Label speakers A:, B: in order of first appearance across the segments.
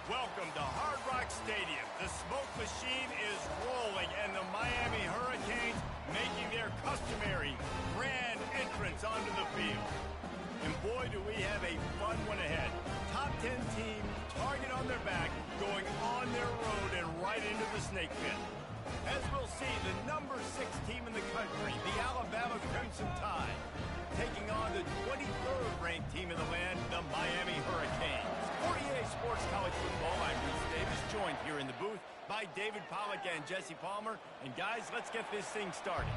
A: Welcome to Hard Rock Stadium. The smoke machine is rolling, and the Miami Hurricanes making their customary grand entrance onto the field. And boy, do we have a fun one ahead. Top 10 team, target on their back, going on their road and right into the snake pit. As we'll see, the number 6 team in the country, the Alabama Crimson Tide, taking on the 23rd ranked team in the land, the Miami Hurricanes. For EA Sports College Football, I'm Reese Davis, joined here in the booth by David Pollack and Jesse Palmer. And guys, let's get this thing started.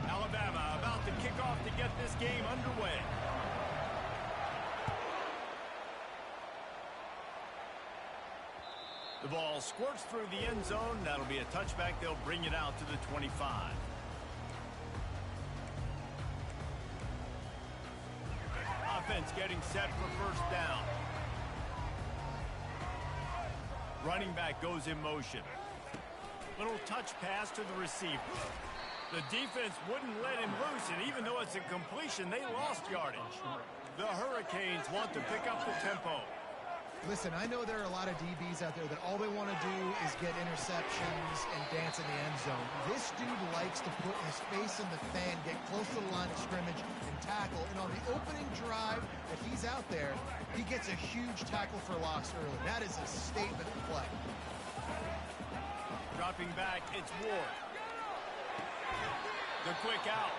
A: Alabama about to kick off to get this game underway. The ball squirts through the end zone. That'll be a touchback. They'll bring it out to the 25. Offense getting set for first down. Running back goes in motion. Little touch pass to the receiver. The defense wouldn't let him loose, and even though it's a completion, they lost yardage. The Hurricanes want to pick up the tempo.
B: Listen, I know there are a lot of DBs out there that all they want to do is get interceptions and dance in the end zone. This dude likes to put his face in the fan, get close to the line of scrimmage, and tackle. And on the opening drive that he's out there, he gets a huge tackle for loss early. That is a statement play.
A: Dropping back, it's Ward. The quick out.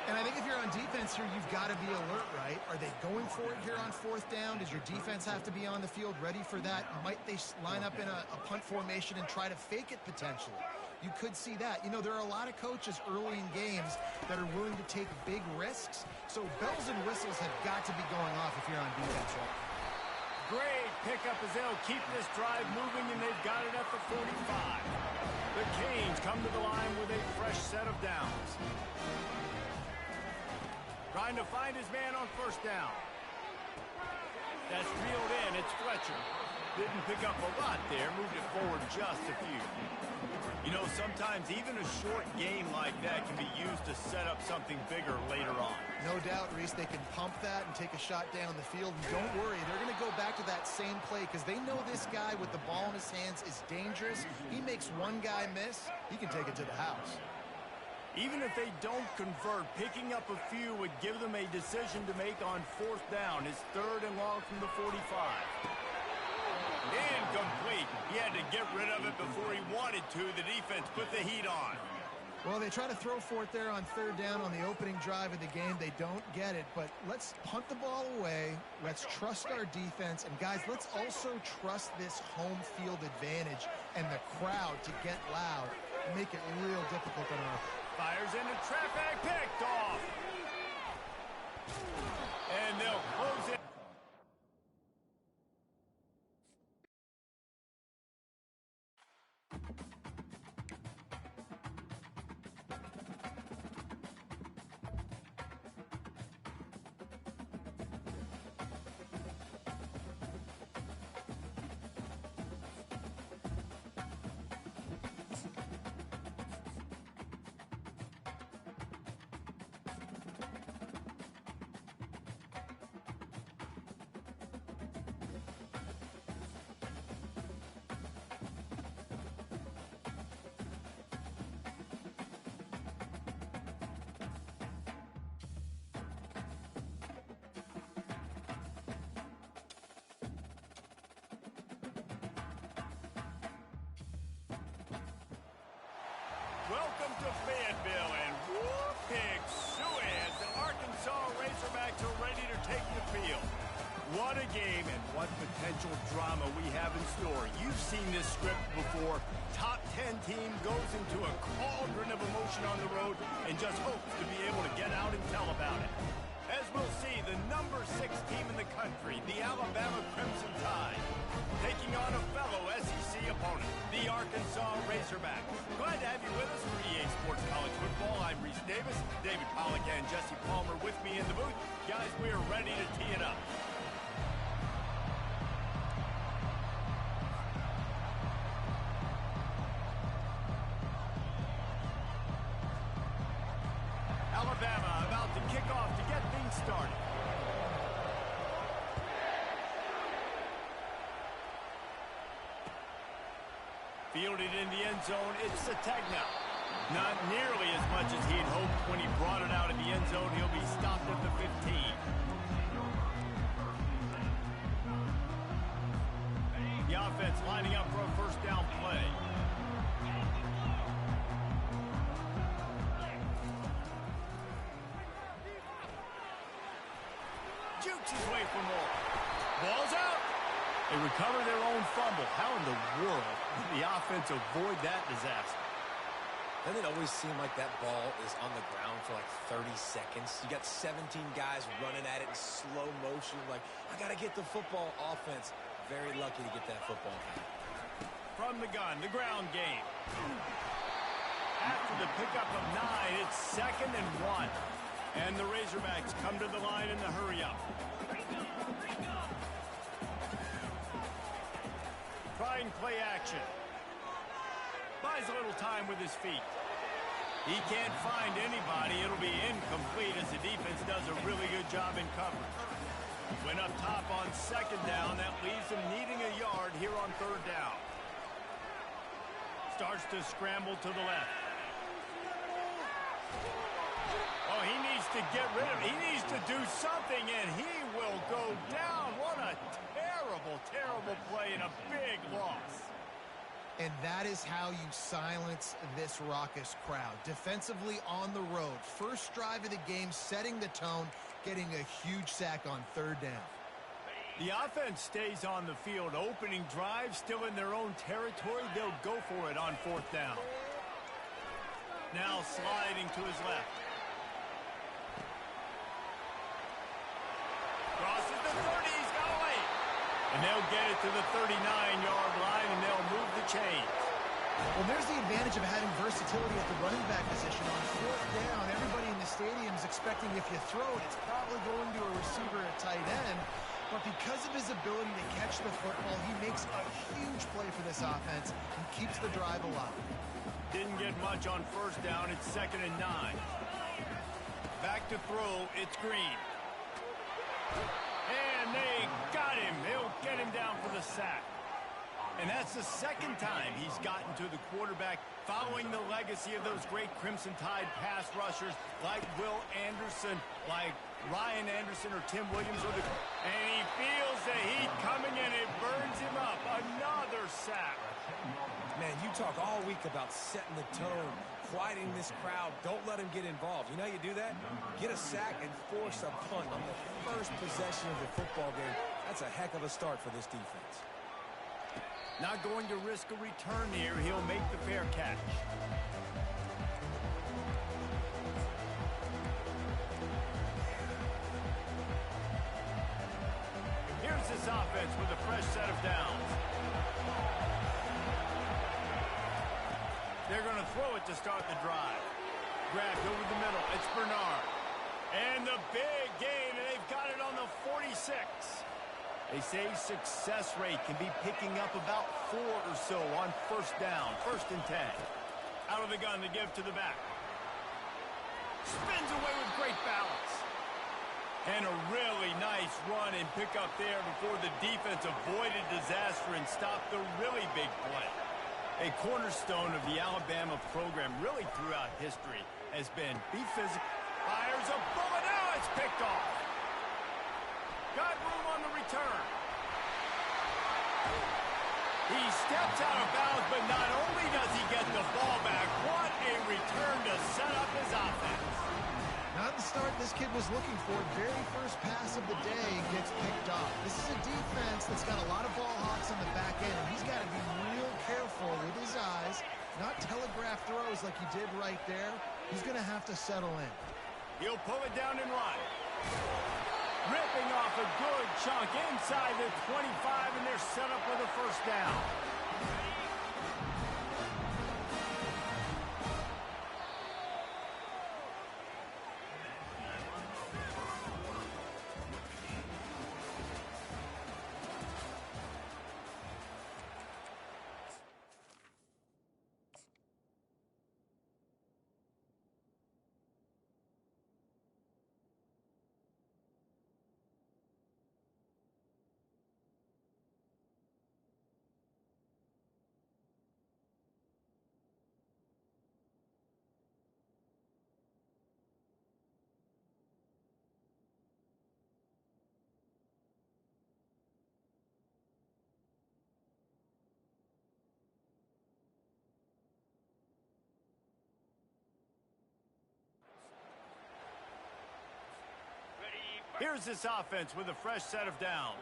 B: And I think if you're on defense here, you've got to be alert, right? Are they going for it here on fourth down? Does your defense have to be on the field ready for that? Might they line up in a punt formation and try to fake it potentially? You could see that. You know, there are a lot of coaches early in games that are willing to take big risks. So bells and whistles have got to be going off if you're on defense, right?
A: Great pickup as they'll keep this drive moving, and they've got it at the 45. The Canes come to the line with a fresh set of downs. Trying to find his man on first down. That's reeled in. It's Fletcher. Didn't pick up a lot there. Moved it forward just a few. You know, sometimes even a short game like that can be used to set up something bigger later on.
B: No doubt, Reese. They can pump that and take a shot down the field. And don't worry, they're going to go back to that same play because they know this guy with the ball in his hands is dangerous. He makes one guy miss, he can take it to the house.
A: Even if they don't convert, picking up a few would give them a decision to make on fourth down. It's 3rd and long from the 45. Incomplete. He had to get rid of it before he wanted to. The defense put the heat on.
B: Well, they try to throw for it there on 3rd down on the opening drive of the game. They don't get it, but let's punt the ball away. Let's trust our defense. And, guys, let's also trust this home field advantage and the crowd to get loud and make it real difficult on our
A: fires into traffic, picked off. And they'll close it. Welcome to Fayetteville, and whoop, pig suey as the Arkansas Razorbacks are ready to take the field. What a game and what potential drama we have in store. You've seen this script before. Top 10 team goes into a cauldron of emotion on the road and just hopes to be able to get out and tell about it. As we'll see, the number 6 team in the country, the Alabama Crimson Tide, taking on a fellow SEC opponent, the Arkansas Razorbacks. Glad to have you with us for EA Sports College Football. I'm Reese Davis, David Pollack and Jesse Palmer with me in the booth. Guys, we are ready to tee it up. Alabama about to kick off to get things started. Fielded in the end zone, it's a tag now. Not nearly as much as he'd hoped when he brought it out of the end zone. He'll be stopped at the 15. The offense lining up for a first down play. Jukes his way for more. Ball's out. They recover their own fumble. How in the world did the offense avoid that disaster?
C: Doesn't it always seem like that ball is on the ground for like 30 seconds? You got 17 guys running at it in slow motion. Like, I got to get the football. Offense, very lucky to get that football back.
A: From the gun, the ground game. After the pickup of 9, it's 2nd and 1. And the Razorbacks come to the line in the hurry-up. Trying play action. Buys a little time with his feet. He can't find anybody. It'll be incomplete as the defense does a really good job in coverage. Went up top on 2nd down. That leaves him needing a yard here on 3rd down. Starts to scramble to the left. Oh, he needs to get rid of it. He needs to do something, and he will go down. What a terrible, terrible play and a big loss.
B: And that is how you silence this raucous crowd. Defensively on the road. First drive of the game, setting the tone, getting a huge sack on 3rd down.
A: The offense stays on the field. Opening drive, still in their own territory. They'll go for it on 4th down. Now sliding to his left. Crosses the 30. He's got away. And they'll get it to the 39-yard line, and they'll move the chains.
B: Well, there's the advantage of having versatility at the running back position. On 4th down, everybody in the stadium is expecting if you throw it, it's probably going to a receiver at tight end. But because of his ability to catch the football, he makes a huge play for this offense and keeps the drive alive.
A: Didn't get much on 1st down. It's 2nd and 9. Back to throw. It's Green. And they got him. They'll get him down for the sack. And that's the 2nd time he's gotten to the quarterback, following the legacy of those great Crimson Tide pass rushers like Will Anderson, like Ryan Anderson or Tim Williams. And he feels the heat coming in. It burns him up. Another sack.
C: Man, you talk all week about setting the tone, quieting this crowd. Don't let him get involved. You know how you do that? Get a sack and force a punt on the first possession of the football game. That's a heck of a start for this defense.
A: Not going to risk a return here. He'll make the fair catch. Here's this offense with a fresh set of downs. They're going to throw it to start the drive. Grabbed over the middle. It's Bernard. And the big gain, and they've got it on the 46. They say success rate can be picking up about 4 or so on 1st down. 1st and 10. Out of the gun to give to the back. Spins away with great balance. And a really nice run and pick up there before the defense avoided disaster and stopped the really big play. A cornerstone of the Alabama program really throughout history has been be physical. Fires a bullet. Now it's picked off. Got room on the return. He steps out of bounds, but not only does he get the ball back, what a return to set up his offense.
B: Not the start this kid was looking for. Very first pass of the day gets picked off. This is a defense that's got a lot of ball hawks on the back end, and he's got to be real careful with his eyes, not telegraph throws like he did right there. He's going to have to settle in.
A: He'll pull it down and run. Ripping off a good chunk inside the 25, and they're set up with a 1st down. Here's this offense with a fresh set of downs.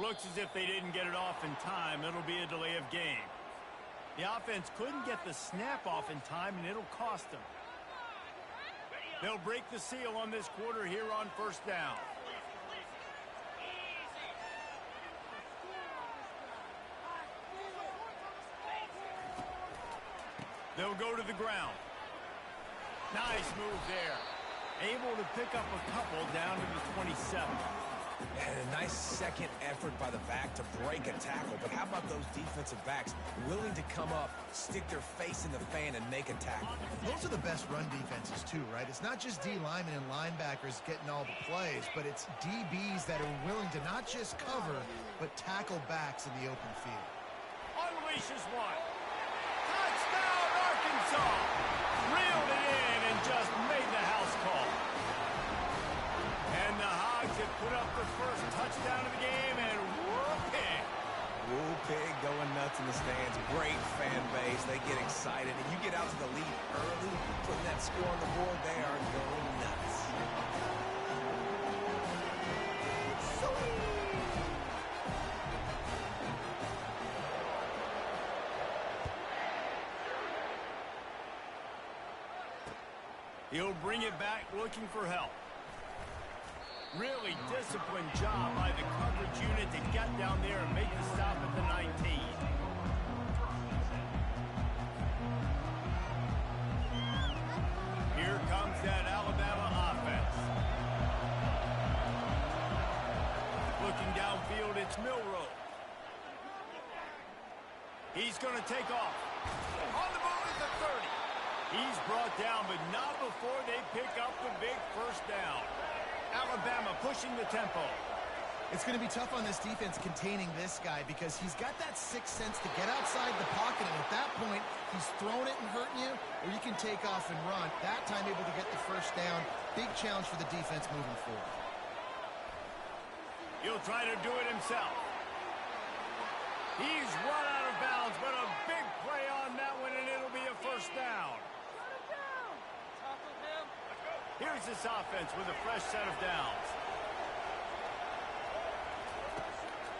A: Looks as if they didn't get it off in time. It'll be a delay of game. The offense couldn't get the snap off in time, and it'll cost them. They'll break the seal on this quarter here on first down. They'll go to the ground. Nice move there. Able to pick up a couple down to the 27.
C: And a nice second effort by the back to break a tackle. But how about those defensive backs willing to come up, stick their face in the fan, and make a tackle?
B: Those are the best run defenses, too, right? It's not just D linemen and linebackers getting all the plays, but it's DBs that are willing to not just cover, but tackle backs in the open field.
A: Unleashes one. Touchdown, Arkansas! Reeled it in and just made the house call. And the Hogs have put up the first touchdown of the game, and whoop-pig.
C: Woo-pig going nuts in the stands. Great fan base. They get excited. And you get out to the lead early, putting that score on the board, they are going nuts.
A: He'll bring it back looking for help. Really disciplined job by the coverage unit to get down there and make the stop at the 19. Here comes that Alabama offense. Looking downfield, it's Milroe. He's going to take off. On the move is the 30. He's brought down, but not before they pick up the big first down. Alabama pushing the tempo.
B: It's going to be tough on this defense containing this guy because he's got that sixth sense to get outside the pocket, and at that point, he's throwing it and hurting you, or you can take off and run. That time able to get the first down. Big challenge for the defense moving forward.
A: He'll try to do it himself. He's run out of bounds, but a big play on that one, and it'll be a first down. Here's this offense with a fresh set of downs.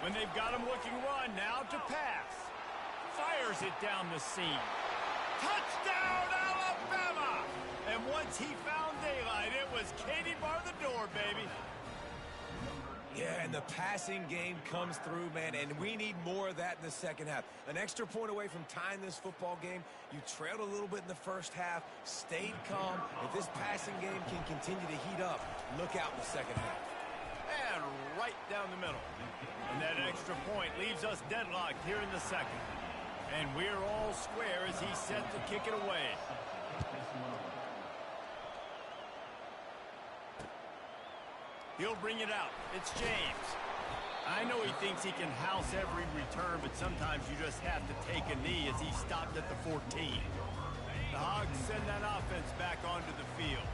A: When they've got him looking run, now to pass. Fires it down the seam. Touchdown, Alabama! And once he found daylight, it was Katie bar the door, baby.
C: Yeah, and the passing game comes through, man, and we need more of that in the second half. An extra point away from tying this football game. You trailed a little bit in the first half, stayed calm. If this passing game can continue to heat up, look out in the second half.
A: And right down the middle. And that extra point leaves us deadlocked here in the second. And we're all square as he's set to kick it away. He'll bring it out. It's James. I know he thinks he can house every return, but sometimes you just have to take a knee as he stopped at the 14. The Hogs send that offense back onto the field.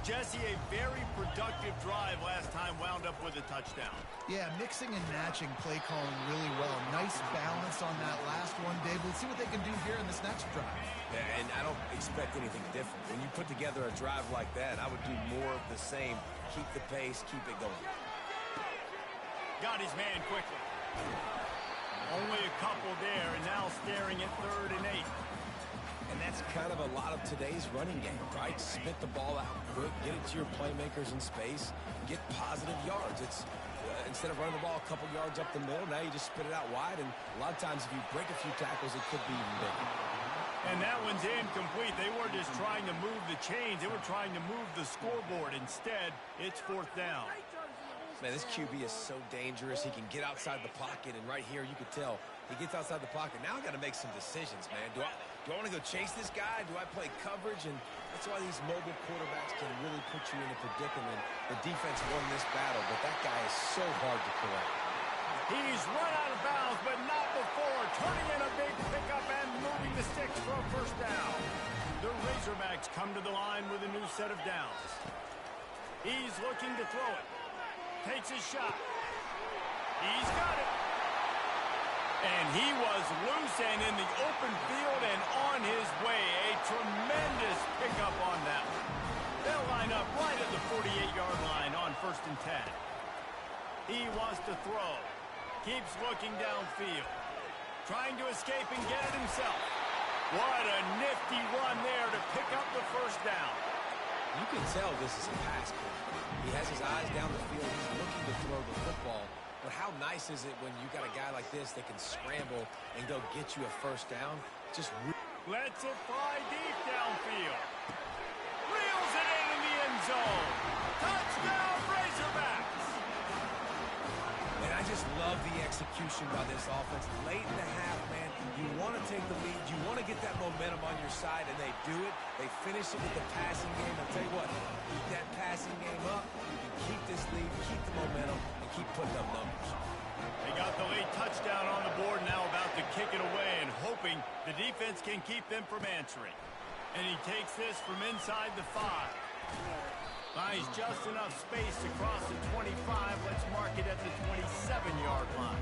A: Jesse, a very productive drive last time, wound up with a touchdown.
B: Yeah, mixing and matching play calling really well. Nice balance on that last one, Dave. Let's see what they can do here in this next drive.
C: Yeah, and I don't expect anything different. When you put together a drive like that, I would do more of the same. Keep the pace, keep it going.
A: Got his man quickly. Only a couple there, and now staring at 3rd and 8.
C: And that's kind of a lot of today's running game, right? Spit the ball out quick, get it to your playmakers in space, get positive yards. It's instead of running the ball a couple yards up the middle, now you just spit it out wide, and a lot of times if you break a few tackles, it could be even bigger.
A: And that one's incomplete. They weren't just trying to move the chains. They were trying to move the scoreboard. Instead, it's 4th down.
C: Man, this QB is so dangerous. He can get outside the pocket, and right here you could tell he gets outside the pocket. Now I got to make some decisions, man. Do I want to go chase this guy? Do I play coverage? And that's why these mobile quarterbacks can really put you in a predicament. The defense won this battle, but that guy is so hard to correct.
A: He's run out of bounds, but not before turning in a big pickup and moving the sticks for a first down. The Razorbacks come to the line with a new set of downs. He's looking to throw it. Takes his shot. He's got it. And he was loose and in the open field and on his way. A tremendous pickup on that one. They'll line up right at the 48-yard line on 1st and 10. He wants to throw. Keeps looking downfield. Trying to escape and get it himself. What a nifty run there to pick up the first down.
C: You can tell this is a pass play. He has his eyes down the field. He's looking to throw the football. But how nice is it when you got a guy like this that can scramble and go get you a first down? Just
A: lets it fly deep downfield. Reels it in the end zone. Touchdown, Razorbacks!
C: And I just love the execution by this offense. Late in the half, man, you want to take the lead. You want to get that momentum on your side, and they do it. They finish it with the passing game. I'll tell you what, keep that passing game up. You can keep this lead, keep the momentum, and keep putting up numbers.
A: They got the late touchdown on the board, now about to kick it away and hoping the defense can keep them from answering. And he takes this from inside the 5. Finds just enough space to cross the 25. Let's mark it at the 27-yard line.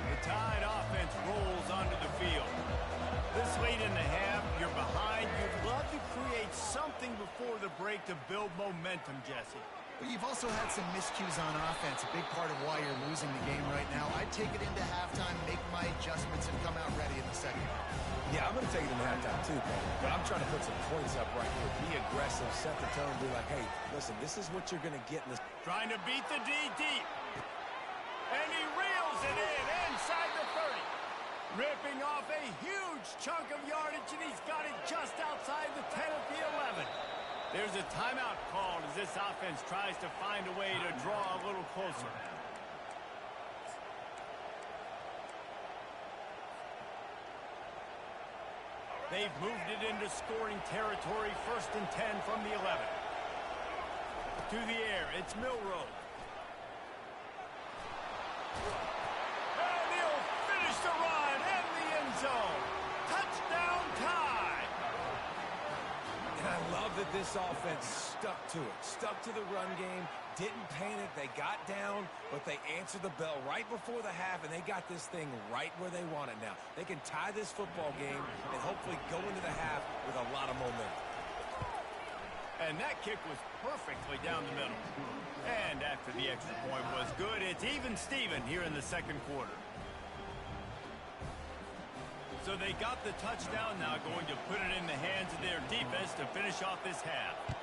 A: The Tide offense rolls onto the field. This late in the half, you're behind. You'd love to create something before the break to build momentum, Jesse.
B: But you've also had some miscues on offense, a big part of why you're losing the game right now. I'd take it into halftime, make my adjustments, and come out ready in the second half.
C: Yeah, I'm going to take it into halftime too, but I'm trying to put some points up right here. Be aggressive, set the tone, be like, hey, listen, this is what you're going to get in this.
A: Trying to beat the D deep. And he reels it in inside the 30. Ripping off a huge chunk of yardage, and he's got it just outside the 10 at the 11. There's a timeout called as this offense tries to find a way to draw a little closer. They've moved it into scoring territory, 1st and 10 from the 11. To the air, it's Milroe. And he'll finish the run in the end zone. Touchdown Tide!
C: And I love that this offense stuck to it, stuck to the run game, didn't panic. They got down, but they answered the bell right before the half, and they got this thing right where they want it now. They can tie this football game and hopefully go into the half with a lot of momentum.
A: And that kick was perfectly down the middle. And after the extra point was good, it's even Steven here in the second quarter. So they got the touchdown, now going to put it in the hands of their defense to finish off this half.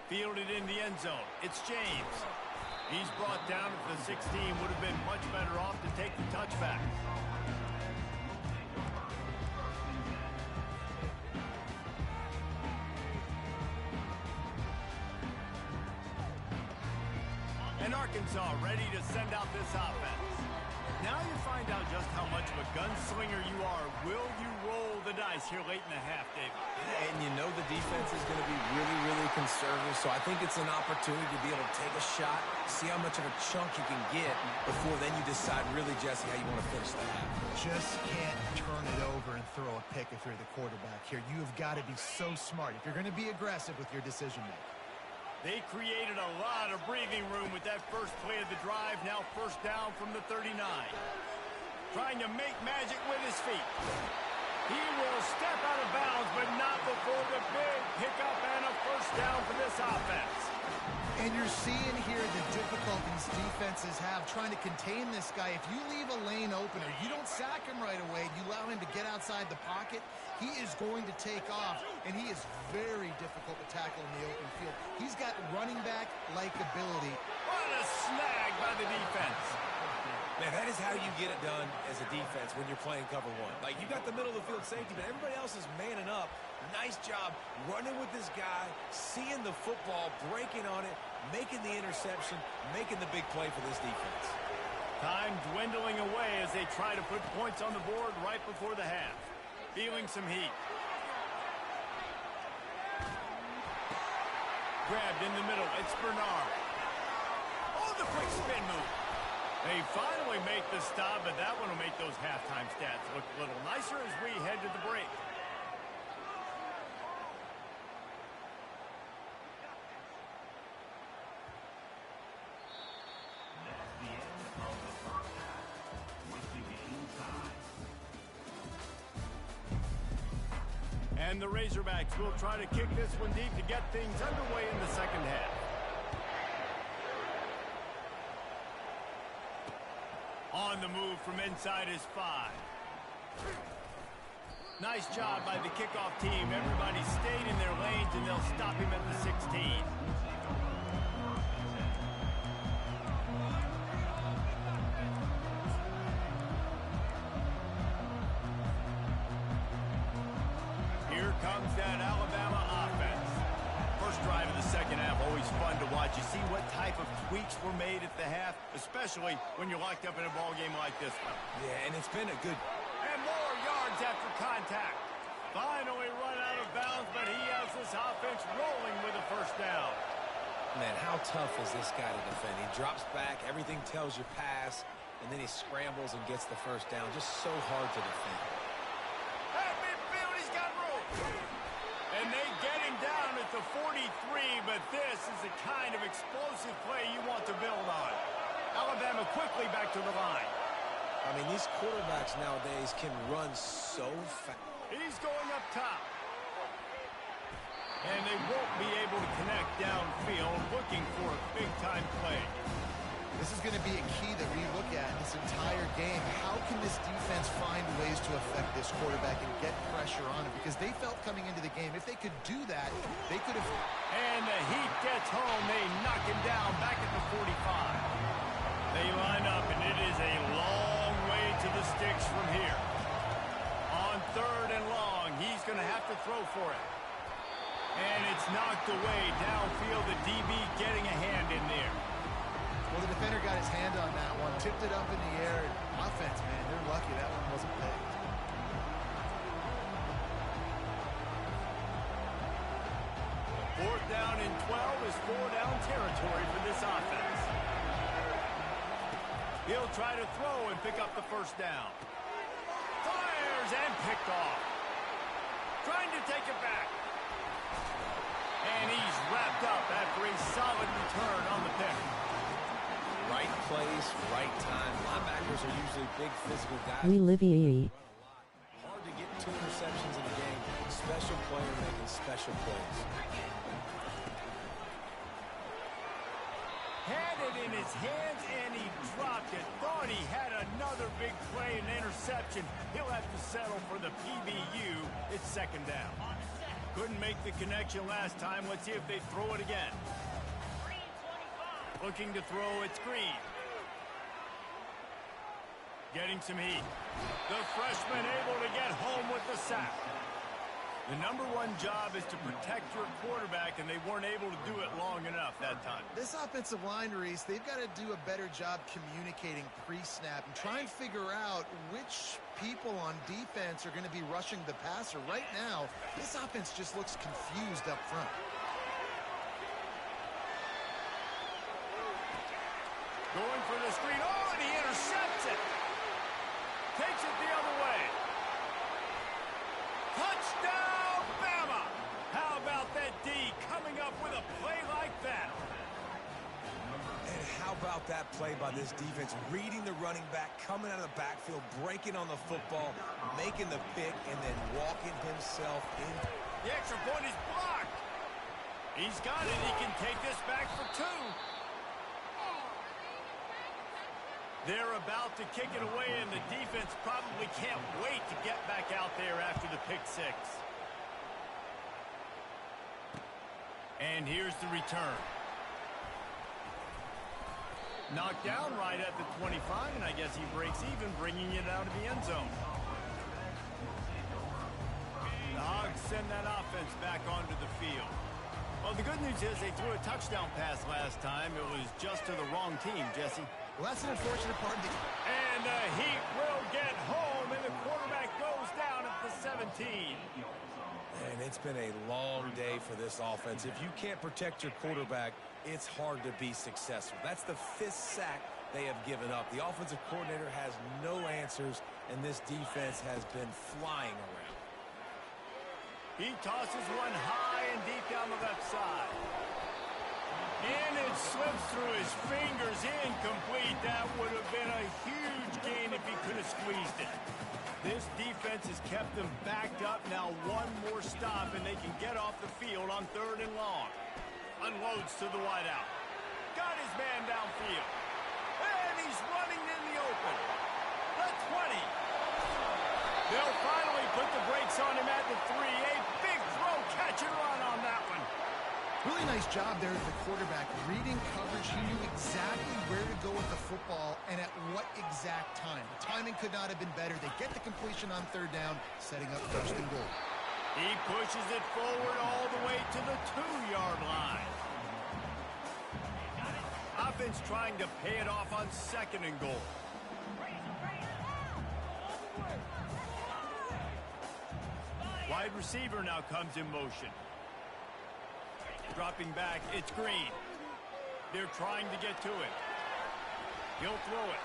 A: Fielded in the end zone. It's James. He's brought down at the 16. Would have been much better off to take the touchback. And Arkansas ready to send out this offense. Now you find out just how much of a gunslinger you are. Will you roll the dice here late in the half, David?
C: And you know the defense is going to be really, really conservative, so I think it's an opportunity to be able to take a shot, see how much of a chunk you can get before then you decide really, Jesse, how you want to finish the half.
B: Just can't turn it over and throw a pick if you're the quarterback here. You have got to be so smart if you're going to be aggressive with your decision-making.
A: They created a lot of breathing room with that first play of the drive. Now 1st down from the 39. Trying to make magic with his feet. He will step out of bounds, but not before the big pickup and a 1st down for this offense.
B: And you're seeing here the difficulties defenses have trying to contain this guy. If you leave a lane open or you don't sack him right away, you allow him to get outside the pocket, he is going to take off, and he is very difficult to tackle in the open field. He's got running back-like ability.
A: What a snag by the defense.
C: Man, that is how you get it done as a defense when you're playing cover one. Like, you got the middle of the field safety, but everybody else is manning up. Nice job running with this guy, seeing the football, breaking on it, making the interception, making the big play for this defense.
A: Time dwindling away as they try to put points on the board right before the half. Feeling some heat. Grabbed in the middle. It's Bernard. Oh, the quick spin move. They finally make the stop, but that one will make those halftime stats look a little nicer as we head to the break. And the Razorbacks will try to kick this one deep to get things underway in the second half. On the move from inside is 5. Nice job by the kickoff team. Everybody stayed in their lanes, and they'll stop him at the 16. Here comes that Alabama offense. First drive of the second half, always fun to watch. You see what type of tweaks were made at the half, especially when you're locked up in a ball game like this one.
C: Yeah, and it's been a good...
A: And more yards after contact. Finally run out of bounds, but he has this offense rolling with a first down.
C: Man, how tough is this guy to defend? He drops back, everything tells you pass, and then he scrambles and gets the first down. Just so hard to defend.
A: At midfield, he's got room. And they get him down at the 43, but this is the kind of explosive play you want to build on. Alabama quickly back to the line.
C: I mean, these quarterbacks nowadays can run so fast.
A: He's going up top. And they won't be able to connect downfield, looking for a big-time play.
B: This is going to be a key that we look at this entire game. How can this defense find ways to affect this quarterback and get pressure on him? Because they felt coming into the game, if they could do that, they could have...
A: And the heat gets home. They knock him down back at the 45. They line up, and it is a long way to the sticks from here. On 3rd and long, he's going to have to throw for it. And it's knocked away downfield. The DB getting a hand in there.
B: Well, the defender got his hand on that one, tipped it up in the air. Offense, man, they're lucky that one wasn't picked.
A: Fourth down and 12 is 4-down territory for this offense. He'll try to throw and pick up the first down. Fires and picked off. Trying to take it back. And he's wrapped up after a solid return on the pick.
C: Right place, right time. Linebackers are usually big physical guys.
D: We live here.
C: Hard to get 2 interceptions in a game. Special player making special plays.
A: Had it in his hands and he dropped it. Thought he had another big play and interception. He'll have to settle for the PBU. It's 2nd down. Couldn't make the connection last time. Let's see if they throw it again. Looking to throw, it's Green. Getting some heat. The freshman able to get home with the sack. The #1 job is to protect your quarterback, and they weren't able to do it long enough that time.
B: This offensive line, Reese, they've got to do a better job communicating pre-snap and try and figure out which people on defense are going to be rushing the passer. Right now, this offense just looks confused up front.
A: Going for the screen. Oh, and he intercepts it. Takes it the other way. Touchdown, Bama. How about that D coming up with a play like that?
C: And how about that play by this defense? Reading the running back, coming out of the backfield, breaking on the football, making the pick, and then walking himself in.
A: The extra point is blocked. He's got it. He can take this back for 2. They're about to kick it away, and the defense probably can't wait to get back out there after the pick 6. And here's the return. Knocked down right at the 25, and I guess he breaks even, bringing it out of the end zone. The Hogs send that offense back onto the field. Well, the good news is they threw a touchdown pass last time. It was just to the wrong team, Jesse.
B: Well, that's an unfortunate part of the...
A: And the Heat will get home, and the quarterback goes down at the 17.
C: And it's been a long day for this offense. If you can't protect your quarterback, it's hard to be successful. That's the 5th sack they have given up. The offensive coordinator has no answers, and this defense has been flying around.
A: He tosses one high and deep down the left side. And it slips through his fingers, incomplete. That would have been a huge gain if he could have squeezed it. This defense has kept them backed up. Now one more stop, and they can get off the field on 3rd and long. Unloads to the wideout. Got his man downfield. And he's running in the open. The 20. They'll finally put the brakes on him at the 3. A big throw, catch and run on that one.
B: Really nice job there at the quarterback. Reading coverage, he knew exactly where to go with the football and at what exact time. The timing could not have been better. They get the completion on 3rd down, setting up 1st and goal.
A: He pushes it forward all the way to the 2-yard line. Offense trying to pay it off on 2nd and goal. Wide receiver now comes in motion. Dropping back, it's Green. They're trying to get to it. He'll throw it.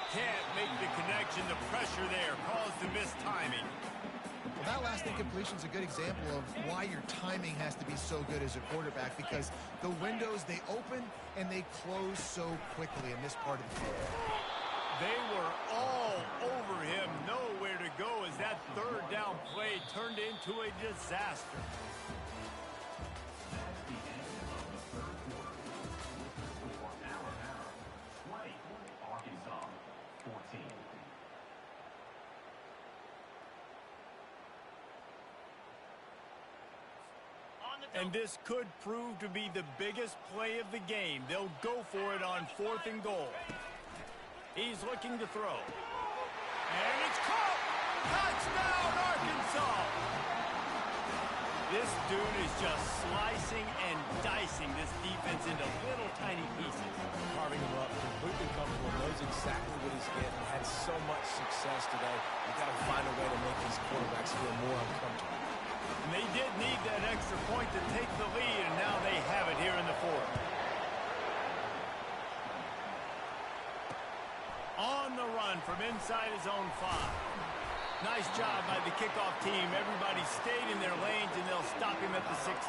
A: Can't make the connection. The pressure there caused the missed timing.
B: Well, that last incompletion is a good example of why your timing has to be so good as a quarterback, because the windows, they open and they close so quickly in this part of the field.
A: They were all over him. Nowhere to go as that 3rd down play turned into a disaster. And this could prove to be the biggest play of the game. They'll go for it on 4th and goal. He's looking to throw. And it's caught! Touchdown, Arkansas! This dude is just slicing and dicing this defense into little tiny pieces.
C: Carving him up, completely comfortable, knows exactly what he's getting. Had so much success today. You got to find a way to make these quarterbacks feel more uncomfortable.
A: And they did need that extra point to take the lead, and now they have it here in the 4th. On the run from inside his own 5. Nice job by the kickoff team. Everybody stayed in their lanes, and they'll stop him at the 16.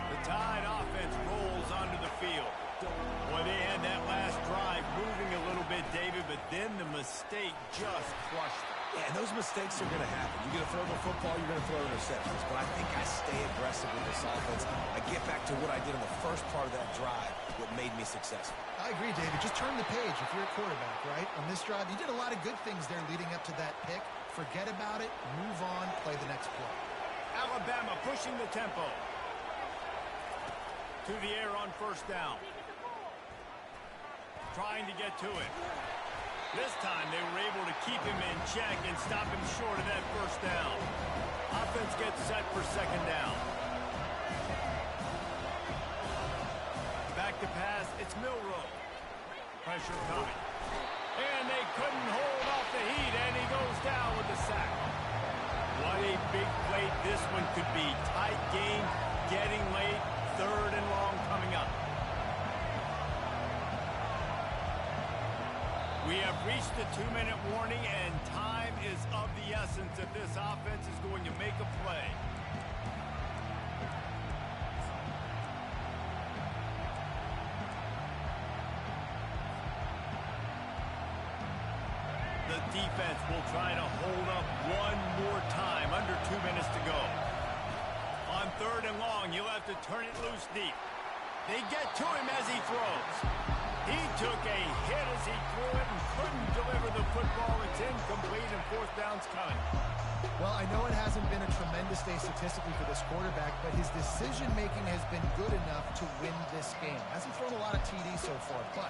A: The Tide offense rolls onto the field. Boy, they had that last drive moving a little bit, David, but then the mistake just crushed them.
C: Yeah, and those mistakes are going to happen. You're going to throw the football, you're going to throw interceptions. But I think I stay aggressive with this offense. I get back to what I did in the first part of that drive, what made me successful.
B: I agree, David. Just turn the page if you're a quarterback, right? On this drive, you did a lot of good things there leading up to that pick. Forget about it, move on, play the next play.
A: Alabama pushing the tempo. To the air on 1st down. Trying to get to it. This time they were able to keep him in check and stop him short of that 1st down. Offense gets set for 2nd down. Back to pass, it's Milroe. Pressure coming. And they couldn't hold off the heat, and he goes down with the sack. What a big play this one could be. Tight game, getting late, 3rd and long coming up. We have reached the 2-minute warning, and time is of the essence if this offense is going to make a play. The defense will try to hold up one more time, under 2 minutes to go. On 3rd and long, you'll have to turn it loose deep. They get to him as he throws. He took a hit as he threw it and couldn't deliver the football. It's incomplete, and 4th down's coming.
B: Well, I know it hasn't been a tremendous day statistically for this quarterback, but his decision-making has been good enough to win this game. Hasn't thrown a lot of TDs so far, but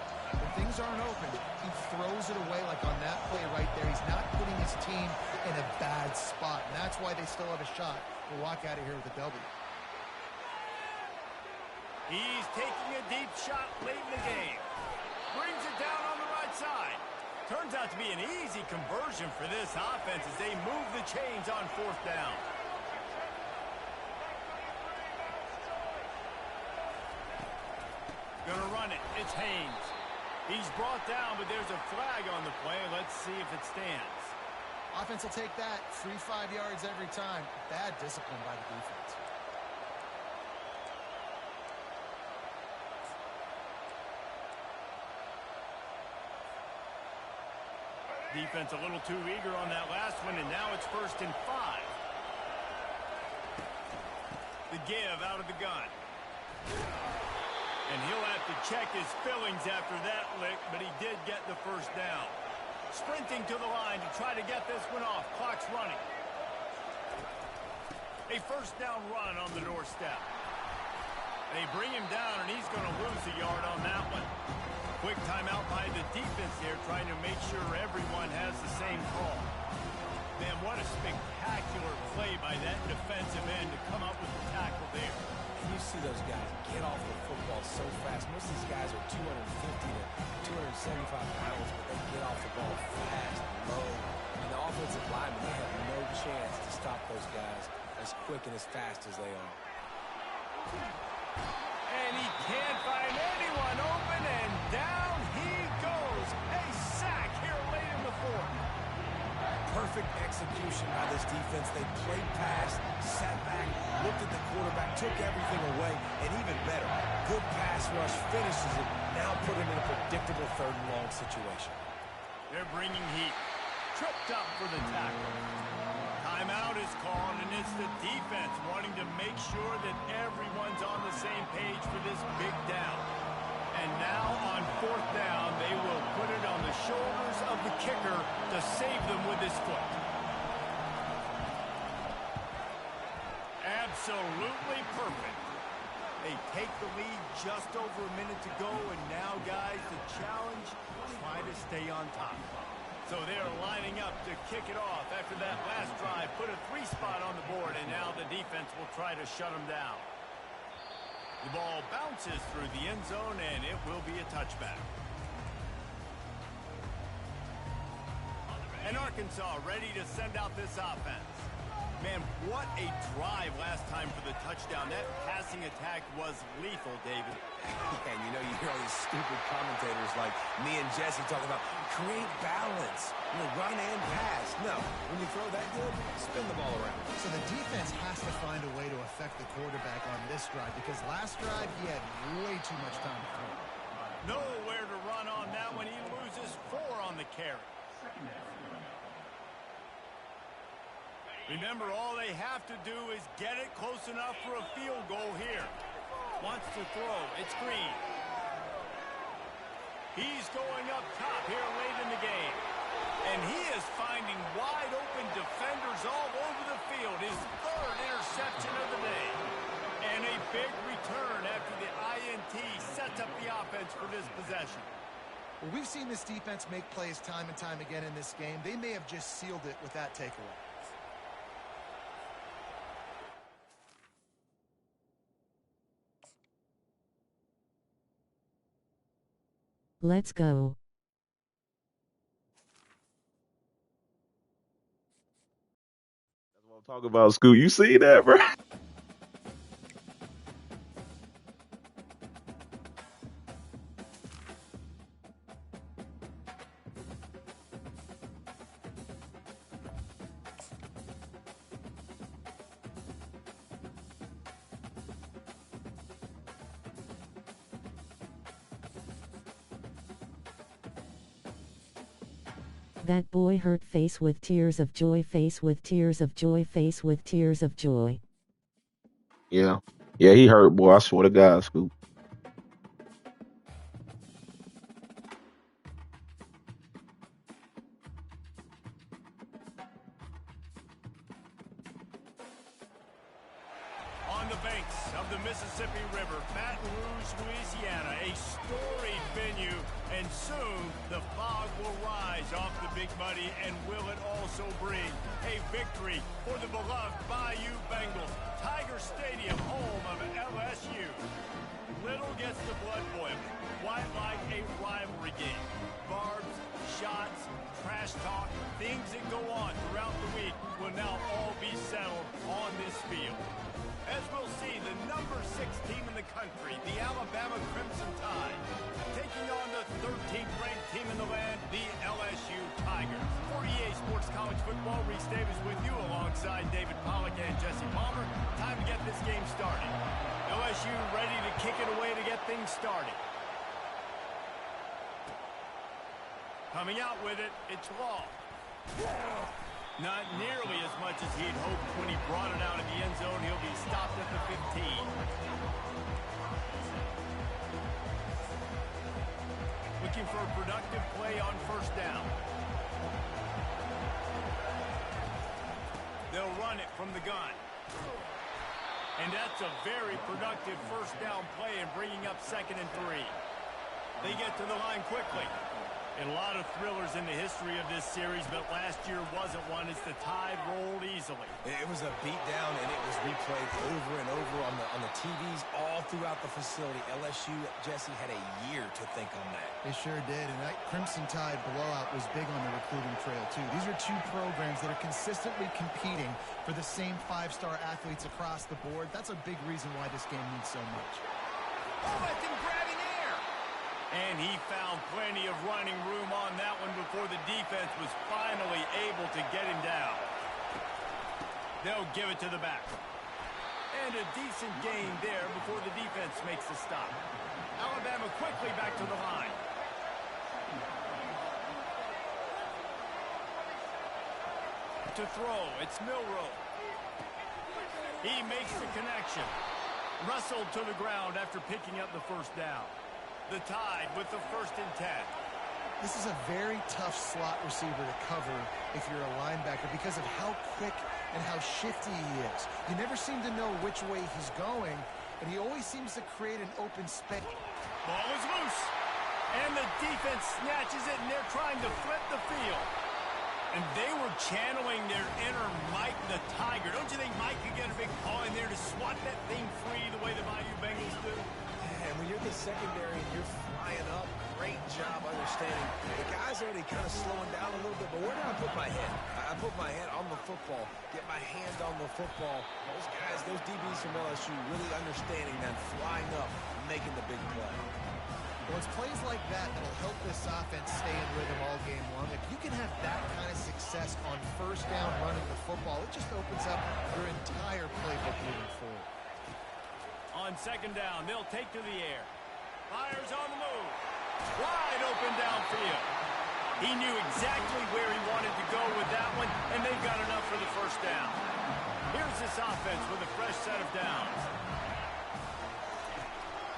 B: in things aren't open, he throws it away like on that play right there. He's not putting his team in a bad spot, and that's why they still have a shot to walk out of here with a W.
A: He's taking a deep shot late in the game. Brings it down on the right side. Turns out to be an easy conversion for this offense as they move the chains on fourth down. Gonna run it. It's Haynes. He's brought down, but there's a flag on the play. Let's see if it stands.
B: Offense will take that. 3-5 yards every time. Bad discipline by the defense.
A: Defense a little too eager on that last one, and now it's 1st and 5. The give out of the gun. And he'll have to check his fillings after that lick, but he did get the first down. Sprinting to the line to try to get this one off. Clock's running. A first down run on the doorstep. They bring him down, and he's going to lose a yard on that one. Quick timeout by the defense here, trying to make sure everyone has the same call. Man, what a spectacular play by that defensive end to come up with the tackle there.
C: And you see those guys get off the football so fast. Most of these guys are 250 to 275 pounds, but they get off the ball fast and low. And the offensive linemen, they have no chance to stop those guys as quick and as fast as they are.
A: And he can't find anyone open, and down he goes. A sack here late in the fourth.
C: Perfect execution by this defense. They played pass, sat back, looked at the quarterback, took everything away, and even better, good pass rush, finishes it, now put him in a predictable 3rd and long situation.
A: They're bringing heat. Tripped up for the tackle. Timeout is called, and it's the defense wanting to make sure that everyone's on the same page for this big down. And now on 4th down, they will put it on the shoulders of the kicker to save them with his foot. Absolutely perfect. They take the lead just over a minute to go, and now, guys, the challenge, try to stay on top. So they're lining up to kick it off after that last drive. Put a 3-spot on the board, and now the defense will try to shut them down. The ball bounces through the end zone, and it will be a touchback. And Arkansas ready to send out this offense. Man, what a drive last time for the touchdown. That passing attack was lethal, David.
C: And you know, you hear all these stupid commentators like me and Jesse talking about create balance, run and pass. No, when you throw that good, spin the ball around.
B: So the defense has to find a way to affect the quarterback on this drive, because last drive he had way too much time to throw.
A: Nowhere to run on that one. He loses 4 on the carry. Remember, all they have to do is get it close enough for a field goal here. Wants to throw. It's Green. He's going up top here late in the game. And he is finding wide open defenders all over the field. His 3rd interception of the day. And a big return after the INT sets up the offense for this possession.
B: Well, we've seen this defense make plays time and time again in this game. They may have just sealed it with that takeaway.
D: Let's go.
E: That's what I'm talking about, Scoot. You see that, bro?
D: That boy hurt, face with tears of joy, face with tears of joy, face with tears of joy.
E: Yeah. Yeah, he hurt, boy. I swear to God, Scoot.
A: On on the banks of the Mississippi River, Baton Rouge, Louisiana, a storied venue, and soon the fog will rise off the Big Muddy, and will it also bring a victory for the beloved Bayou Bengals. Tiger Stadium, home of LSU. Little gets the blood boiling, quite like a rivalry game. Barbs, shots, trash talk, things that go on throughout the week will now all be settled on this field. As we'll see, the number 6 team in the country, the Alabama Crimson Tide, taking on the 13th ranked team in the land, the LSU Tigers. For EA Sports College Football, Reese Davis with you alongside David Pollack and Jesse Palmer. Time to get this game started. LSU ready to kick it away to get things started. Coming out with it, it's Law. Not nearly as much as he'd hoped when he brought it out of the end zone. He'll be stopped at the 15. Looking for a productive play on first down. They'll run it from the gun. And that's a very productive first down play and bringing up 2nd and 3. They get to the line quickly. And a lot of thrillers in the history of this series, but last year wasn't one as the Tide rolled easily.
C: It was a beatdown, and it was replayed over and over on the TVs all throughout the facility. LSU, Jesse, had a year to think on that.
B: They sure did, and that Crimson Tide blowout was big on the recruiting trail, too. These are two programs that are consistently competing for the same 5-star athletes across the board. That's a big reason why this game means so much.
A: Oh, I think grabbing air! And he found plenty of running room on that one before the defense was finally able to get him down. They'll give it to the back. And a decent gain there before the defense makes the stop. Alabama quickly back to the line. To throw, it's Milroe. He makes the connection. Wrestled to the ground after picking up the first down. The Tide with the 1st and 10.
B: This is a very tough slot receiver to cover if you're a linebacker because of how quick and how shifty he is. You never seem to know which way he's going, and he always seems to create an open space.
A: Ball is loose, and the defense snatches it, and they're trying to flip the field. And they were channeling their inner Mike the Tiger. Don't you think Mike could get a big paw in there to swat that thing free the way the Bayou Bengals do?
C: And when you're the secondary and you're flying up, great job understanding. The guy's already kind of slowing down a little bit, but where do I put my head? I put my head on the football, get my hand on the football. Those guys, those DBs from LSU really understanding that, flying up, making the big play.
B: Well, it's plays like that that'll help this offense stay in rhythm all game long. If you can have that kind of success on first down running the football, it just opens up your entire playbook moving forward.
A: On 2nd down, they'll take to the air. Fires on the move. Wide open downfield. He knew exactly where he wanted to go with that one, and they've got enough for the first down. Here's this offense with a fresh set of downs.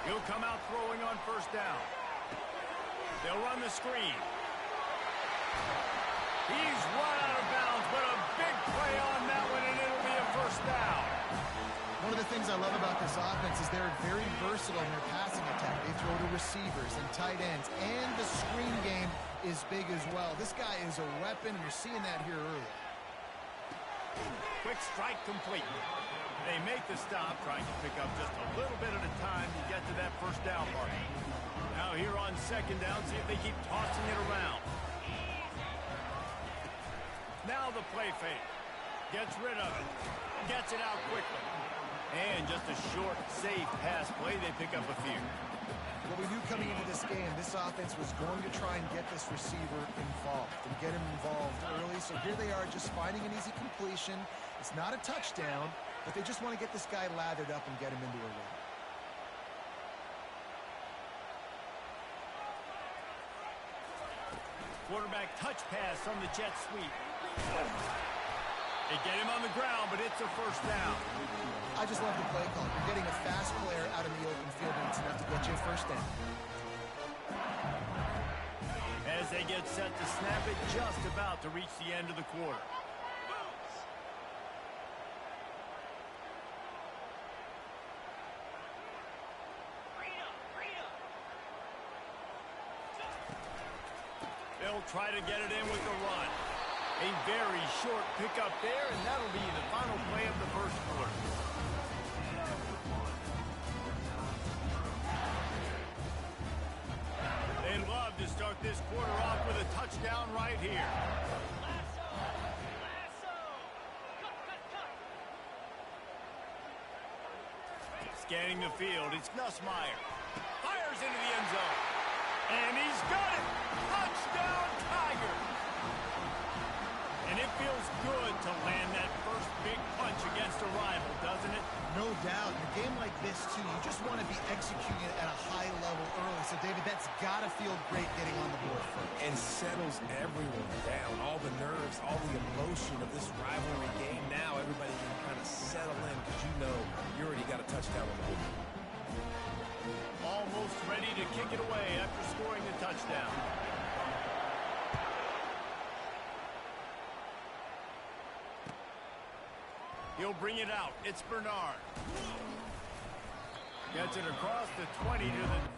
A: He'll come out throwing on first down. They'll run the screen. He's run out of bounds, but a big play on that one, and it'll be a first down.
B: One of the things I love about this offense is they're very versatile in their passing attack. They throw to receivers and tight ends, and the screen game is big as well. This guy is a weapon. You're seeing that here early.
A: Quick strike complete. They make the stop, trying to pick up just a little bit at a time to get to that first down mark. Now here on 2nd down, see if they keep tossing it around. Now the play fake. Gets rid of it. Gets it out quickly. And just a short, safe pass play, they pick up a few.
B: What we knew coming into this game, this offense was going to try and get this receiver involved and get him involved early. So here they are just finding an easy completion. It's not a touchdown, but they just want to get this guy lathered up and get him into a run.
A: Quarterback touch pass on the jet sweep. They get him on the ground, but it's a first down.
B: I just love the play call. You're getting a fast player out in the open field, and it's enough to get you a first down.
A: As they get set to snap it, just about to reach the end of the quarter. They'll try to get it in with the run. A very short pickup there, and that'll be the final play of the first quarter. They love to start this quarter off with a touchdown right here. Scanning the field, it's Nussmeier. Fires into the end zone. And he's got it! Touchdown, Tigers! And it feels good to land that first big punch against a rival, doesn't it?
B: No doubt. In a game like this, too, you just want to be executing it at a high level early. So, David, that's got to feel great getting on the board first.
C: And settles everyone down. All the nerves, all the emotion of this rivalry game. Now everybody can kind of settle in because you know you already got a touchdown on the board.
A: Almost ready to kick it away after scoring the touchdown. He'll bring it out. It's Bernard. Gets it across the 20 to the...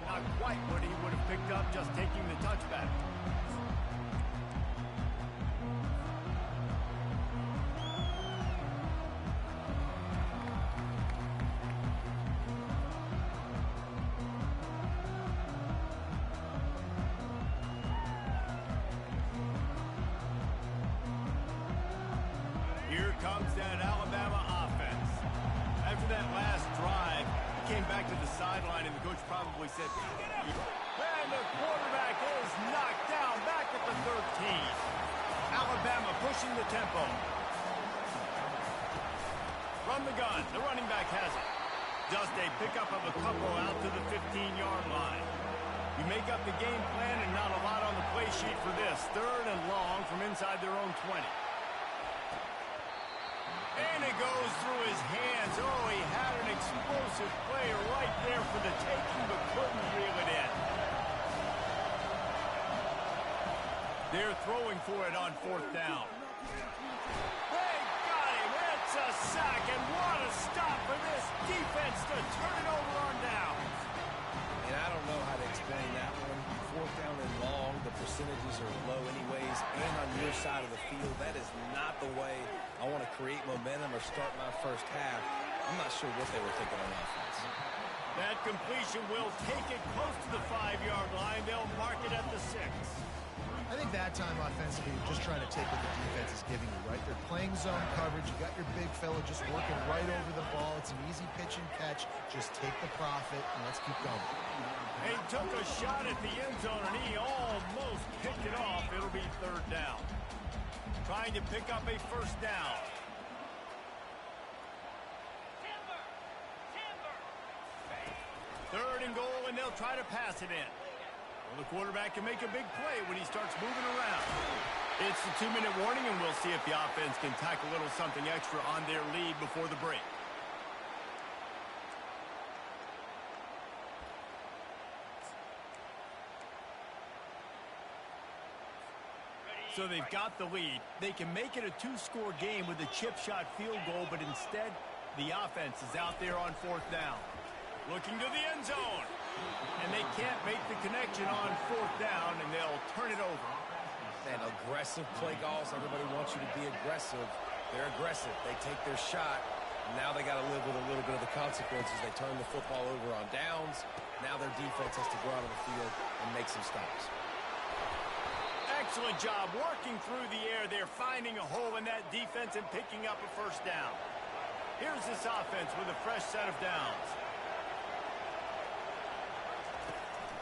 A: Not quite what he would have picked up just taking the touchback. Here comes that Alabama offense. After that last drive, he came back to the sideline and the coach probably said, and the quarterback is knocked down back at the 13. Alabama pushing the tempo. From the gun, the running back has it. Just a pickup of a couple out to the 15-yard line. You make up the game plan and not a lot on the play sheet for this. 3rd and long from inside their own 20. And it goes through his hands. Oh, he had an explosive play right there for the taking, but couldn't reel it in. They're throwing for it on 4th down. They got him. It's a sack, and what a stop for this defense to turn it over on downs.
C: And I don't know how to explain that one. 4th down and long, the percentages are low anyways, and on your side of the field, that is not the way I want to create momentum or start my first half. I'm not sure what they were thinking on offense.
A: That completion will take it close to the 5-yard line. They'll mark it at the 6.
B: I think that time offensively, you're just trying to take what the defense is giving you, right? They're playing zone coverage. You got your big fella just working right over the ball. It's an easy pitch and catch. Just take the profit, and let's keep going.
A: He took a shot at the end zone, and he almost picked it off. It'll be 3rd down. Trying to pick up a 1st down. Third and goal, and they'll try to pass it in. Well, the quarterback can make a big play when he starts moving around. It's the 2-minute warning, and we'll see if the offense can tack a little something extra on their lead before the break. So they've got the lead. They can make it a 2-score game with a chip shot field goal, but instead, the offense is out there on 4th down. Looking to the end zone. And they can't make the connection on 4th down, and they'll turn it over.
C: And aggressive play calls. Everybody wants you to be aggressive. They're aggressive. They take their shot. Now they got to live with a little bit of the consequences. They turn the football over on downs. Now their defense has to go out on the field and make some stops.
A: Excellent job working through the air. They're finding a hole in that defense and picking up a 1st down. Here's this offense with a fresh set of downs.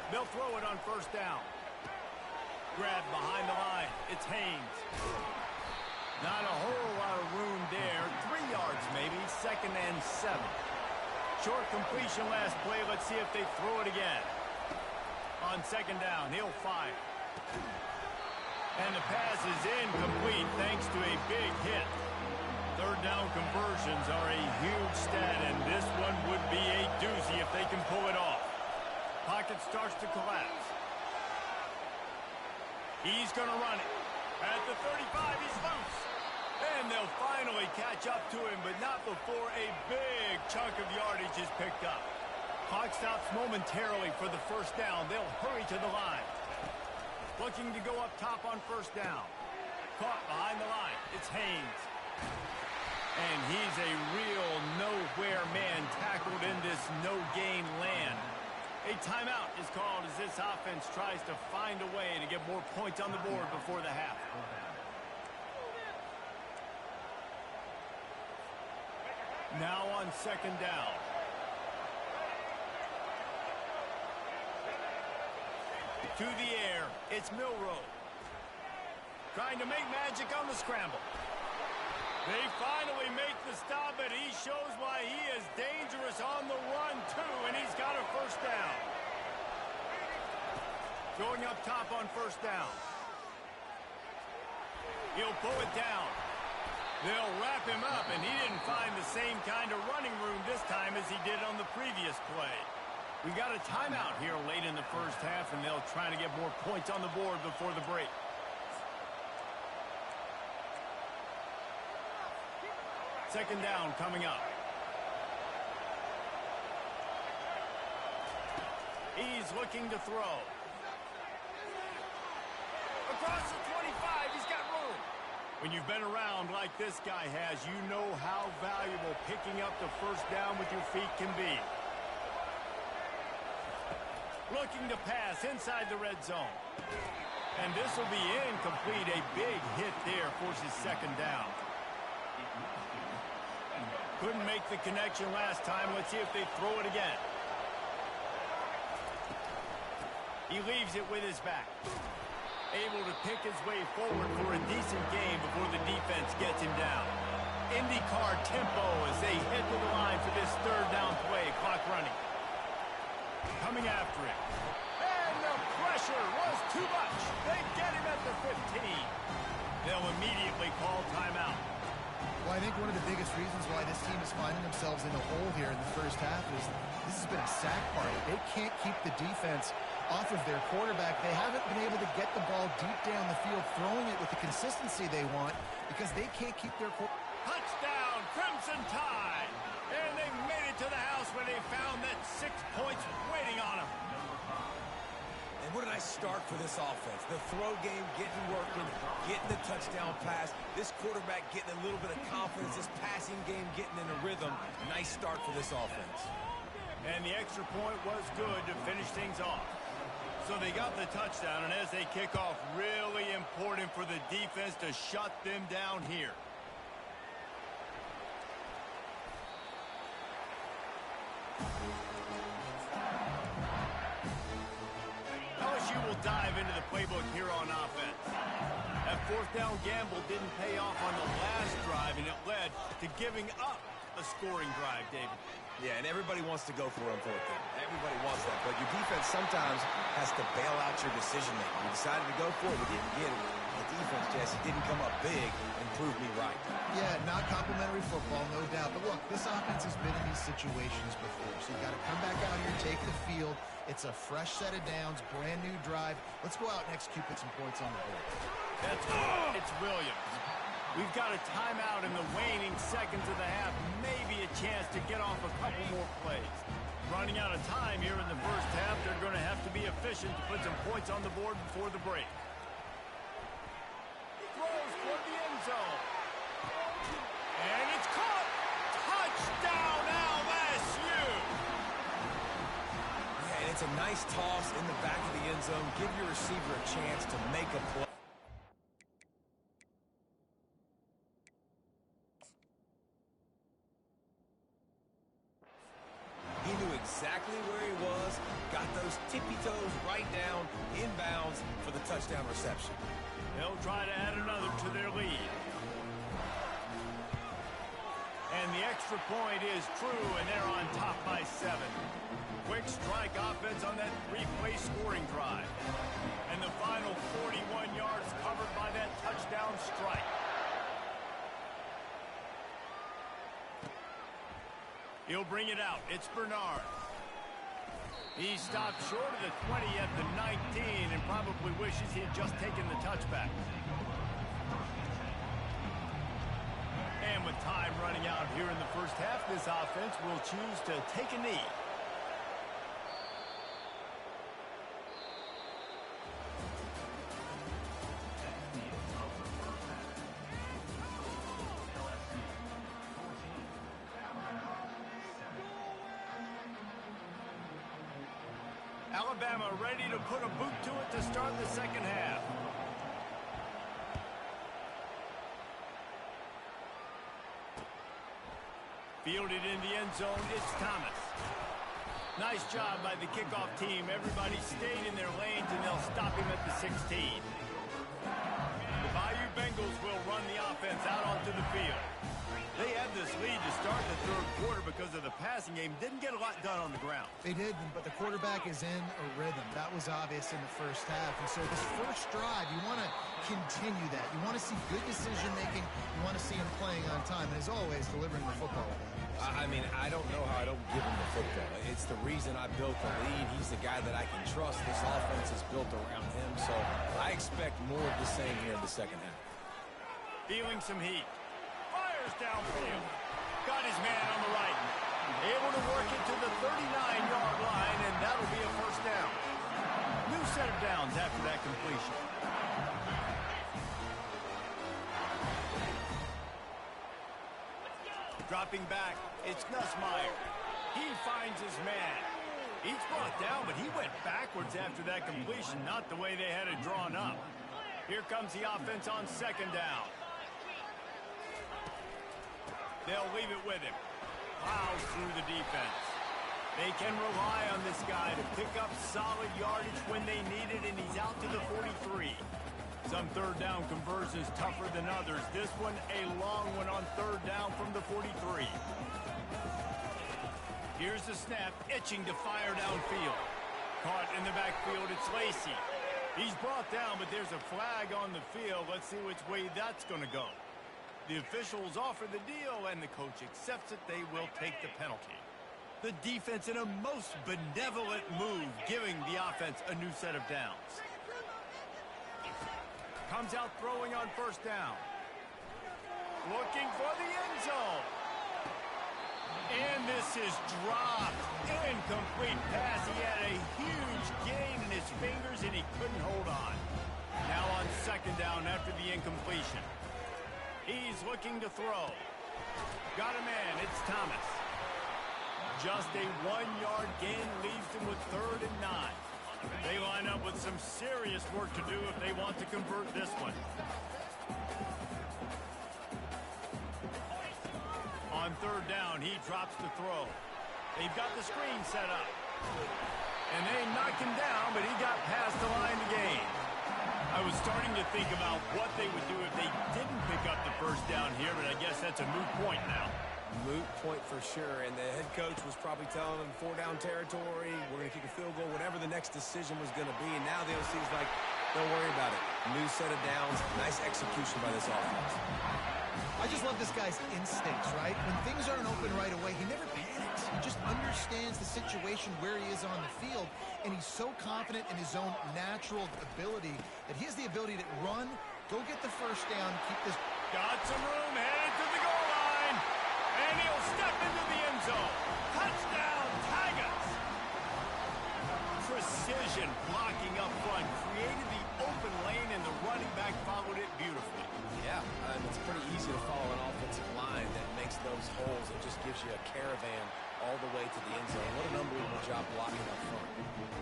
A: They'll throw it on 1st down. Grab behind the line. It's Haynes. Not a whole lot of room there. 3 yards maybe. 2nd and 7. Short completion last play. Let's see if they throw it again. On second down, he'll fire. And the pass is incomplete thanks to a big hit. Third down conversions are a huge stat, and this one would be a doozy if they can pull it off. Pocket starts to collapse. He's going to run it. At the 35, he's loose. And they'll finally catch up to him, but not before a big chunk of yardage is picked up. Clock stops momentarily for the first down. They'll hurry to the line. Looking to go up top on first down. Caught behind the line. It's Haynes. And he's a real nowhere man tackled in this no-gain land. A timeout is called as this offense tries to find a way to get more points on the board before the half. Now on second down. To the air, it's Milroe. Trying to make magic on the scramble. They finally make the stop, but he shows why he is dangerous on the run, too, and he's got a first down. Going up top on first down. He'll pull it down. They'll wrap him up, and he didn't find the same kind of running room this time as he did on the previous play. We got a timeout here late in the first half, and they'll try to get more points on the board before the break. Second down coming up. He's looking to throw. Across the 25, he's got room. When you've been around like this guy has, you know how valuable picking up the first down with your feet can be. Looking to pass inside the red zone. And this will be incomplete. A big hit there forces second down. Couldn't make the connection last time. Let's see if they throw it again. He leaves it with his back. Able to pick his way forward for a decent game before the defense gets him down. IndyCar tempo as they head to the line for this third down play. Clock running. Coming after him. And the pressure was too much. They get him at the 15. They'll immediately call timeout.
B: Well, I think one of the biggest reasons why this team is finding themselves in a hole here in the first half is this has been a sack party. They can't keep the defense off of their quarterback. They haven't been able to get the ball deep down the field, throwing it with the consistency they want because they can't keep their quarterback.
A: Touchdown, Crimson Tide! And they made it to the house where they found that 6 points waiting on them.
C: And what a nice start for this offense. The throw game getting working, getting the touchdown pass. This quarterback getting a little bit of confidence. This passing game getting in a rhythm. Nice start for this offense.
A: And the extra point was good to finish things off. So they got the touchdown, and as they kick off, really important for the defense to shut them down here. LSU will dive into the playbook here on offense. That fourth down gamble didn't pay off on the last drive, and it led to giving up a scoring drive, David.
C: Yeah, and everybody wants to go for it on fourth down. Everybody wants that, but your defense sometimes has to bail out your decision-making. You decided to go for it, we didn't get it. The defense, Jesse, didn't come up big and prove me right.
B: Yeah, not complimentary football, no doubt. But look, this offense has been in these situations before, so you got to come back out here, take the field. It's a fresh set of downs, brand new drive. Let's go out and execute, put some points on the board.
A: That's right. It's Williams. We've got a timeout in the waning seconds of the half. Maybe a chance to get off a couple more plays. Running out of time here in the first half. They're going to have to be efficient to put some points on the board before the break. Throws toward the end zone. And it's caught. Touchdown, LSU.
C: Yeah, and it's a nice toss in the back of the end zone. Give your receiver a chance to make a play. He knew exactly where he was, got those tippy toes right down, inbounds for the touchdown reception.
A: They'll try to add another to their lead. And the extra extra point is true, and they're on top by 7. Quick strike offense on that 3-play scoring drive. And the final 41 yards covered by that touchdown strike. He'll bring it out. It's Bernard. He stopped short of the 20 at the 19 and probably wishes he had just taken the touchback. And with time running out here in the first half, this offense will choose to take a knee. Alabama ready to put a boot to it to start the second half. Fielded in the end zone, it's Thomas. Nice job by the kickoff team. Everybody stayed in their lanes, and they'll stop him at the 16. The Bayou Bengals will run the offense out onto the field. They had this lead to start the third quarter because of the passing game. Didn't get a lot done on the ground.
B: They did, but the quarterback is in a rhythm. That was obvious in the first half. And so this first drive, you want to continue that. You want to see good decision-making. You want to see him playing on time. And as always, delivering the football.
C: I mean, I don't know how I don't give him the football. It's the reason I built the lead. He's the guy that I can trust. This offense is built around him. So I expect more of the same here in the second half.
A: Feeling some heat. Downfield. Got his man on the right. Able to work it to the 39-yard line, and that'll be a first down. New set of downs after that completion. Dropping back, it's Nussmeier. He finds his man. He's brought down, but he went backwards after that completion, not the way they had it drawn up. Here comes the offense on second down. They'll leave it with him. Plows through the defense. They can rely on this guy to pick up solid yardage when they need it, and he's out to the 43. Some third down conversions tougher than others. This one, a long one on third down from the 43. Here's the snap, itching to fire downfield. Caught in the backfield, it's Lacey. He's brought down, but there's a flag on the field. Let's see which way that's going to go. The officials offer the deal, and the coach accepts it. They will take the penalty. The defense in a most benevolent move, giving the offense a new set of downs. Comes out throwing on first down. Looking for the end zone. And this is dropped. Incomplete pass. He had a huge gain in his fingers, and he couldn't hold on. Now on second down after the incompletion. He's looking to throw. Got a man. It's Thomas. Just a 1-yard gain leaves them with 3rd and 9. They line up with some serious work to do if they want to convert this one. On third down, he drops the throw. They've got the screen set up. And they knocked him down, but he got past the line to gain. I was starting to think about what they would do if they didn't pick up the first down here, but I guess that's a moot point now.
C: Moot point for sure, and the head coach was probably telling them 4-down territory, we're going to kick a field goal, whatever the next decision was going to be, and now the OC's like, don't worry about it. New set of downs, nice execution by this offense.
B: I just love this guy's instincts, right? When things aren't open right away, he never panics. He just understands the situation where he is on the field, and he's so confident in his own natural ability that he has the ability to run, go get the first down, keep this.
A: Got some room, headed to the goal line, and he'll step into the end zone. Touchdown, Tigers! Precision blocking up front, created the open lane, and the running back followed it beautifully.
C: Yeah, it's pretty easy to follow an offensive line that makes those holes. It just gives you a caravan all the way to the end zone. What an unbelievable job blocking up front.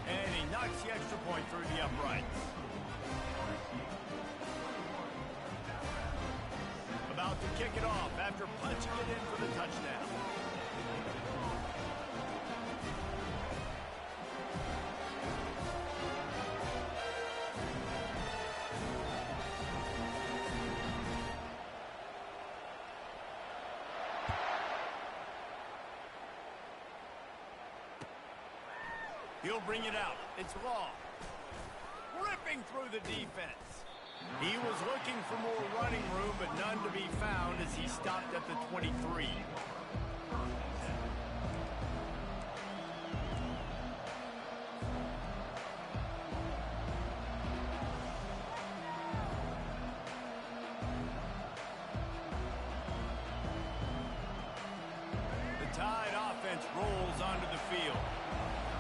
A: And he knocks the extra point through the uprights. About to kick it off after punching it in for the touchdown. He'll bring it out. It's long. Ripping through the defense. He was looking for more running room, but none to be found as he stopped at the 23. The Tide offense rolls onto the field.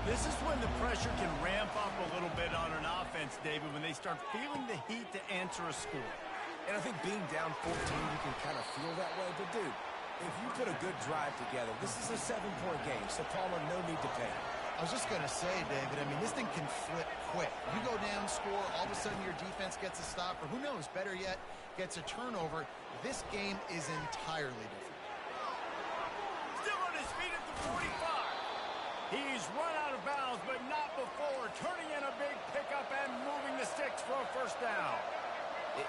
A: This is when the pressure can ramp up a little bit on an offense, David, when they start feeling the heat to answer a score.
C: And I think being down 14, you can kind of feel that way. But, dude, if you put a good drive together, this is a 7-point game, so Palmer, no need to panic.
B: I was just going to say, David, I mean, this thing can flip quick. You go down, score, all of a sudden your defense gets a stop, or who knows, better yet, gets a turnover. This game is entirely different.
A: Still on his feet at the 45. He's run out of bounds, but not before turning in a big pickup and moving the sticks for a first down.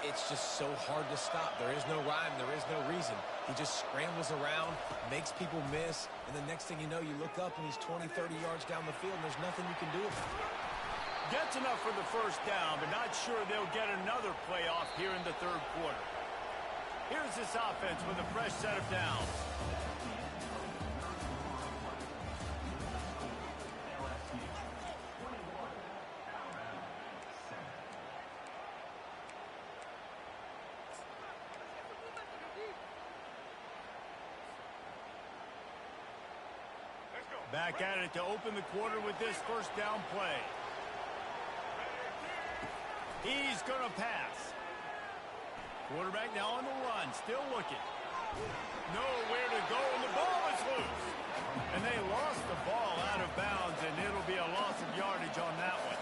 C: It's just so hard to stop. There is no rhyme. There is no reason. He just scrambles around, makes people miss, and the next thing you know, you look up and he's 20, 30 yards down the field, and there's nothing you can do about it.
A: Gets enough for the first down, but not sure they'll get another playoff here in the third quarter. Here's this offense with a fresh set of downs. Back at it to open the quarter with this first down play. He's going to pass. Quarterback now on the run, still looking. Nowhere to go, and the ball is loose. And they lost the ball out of bounds, and it'll be a loss of yardage on that one.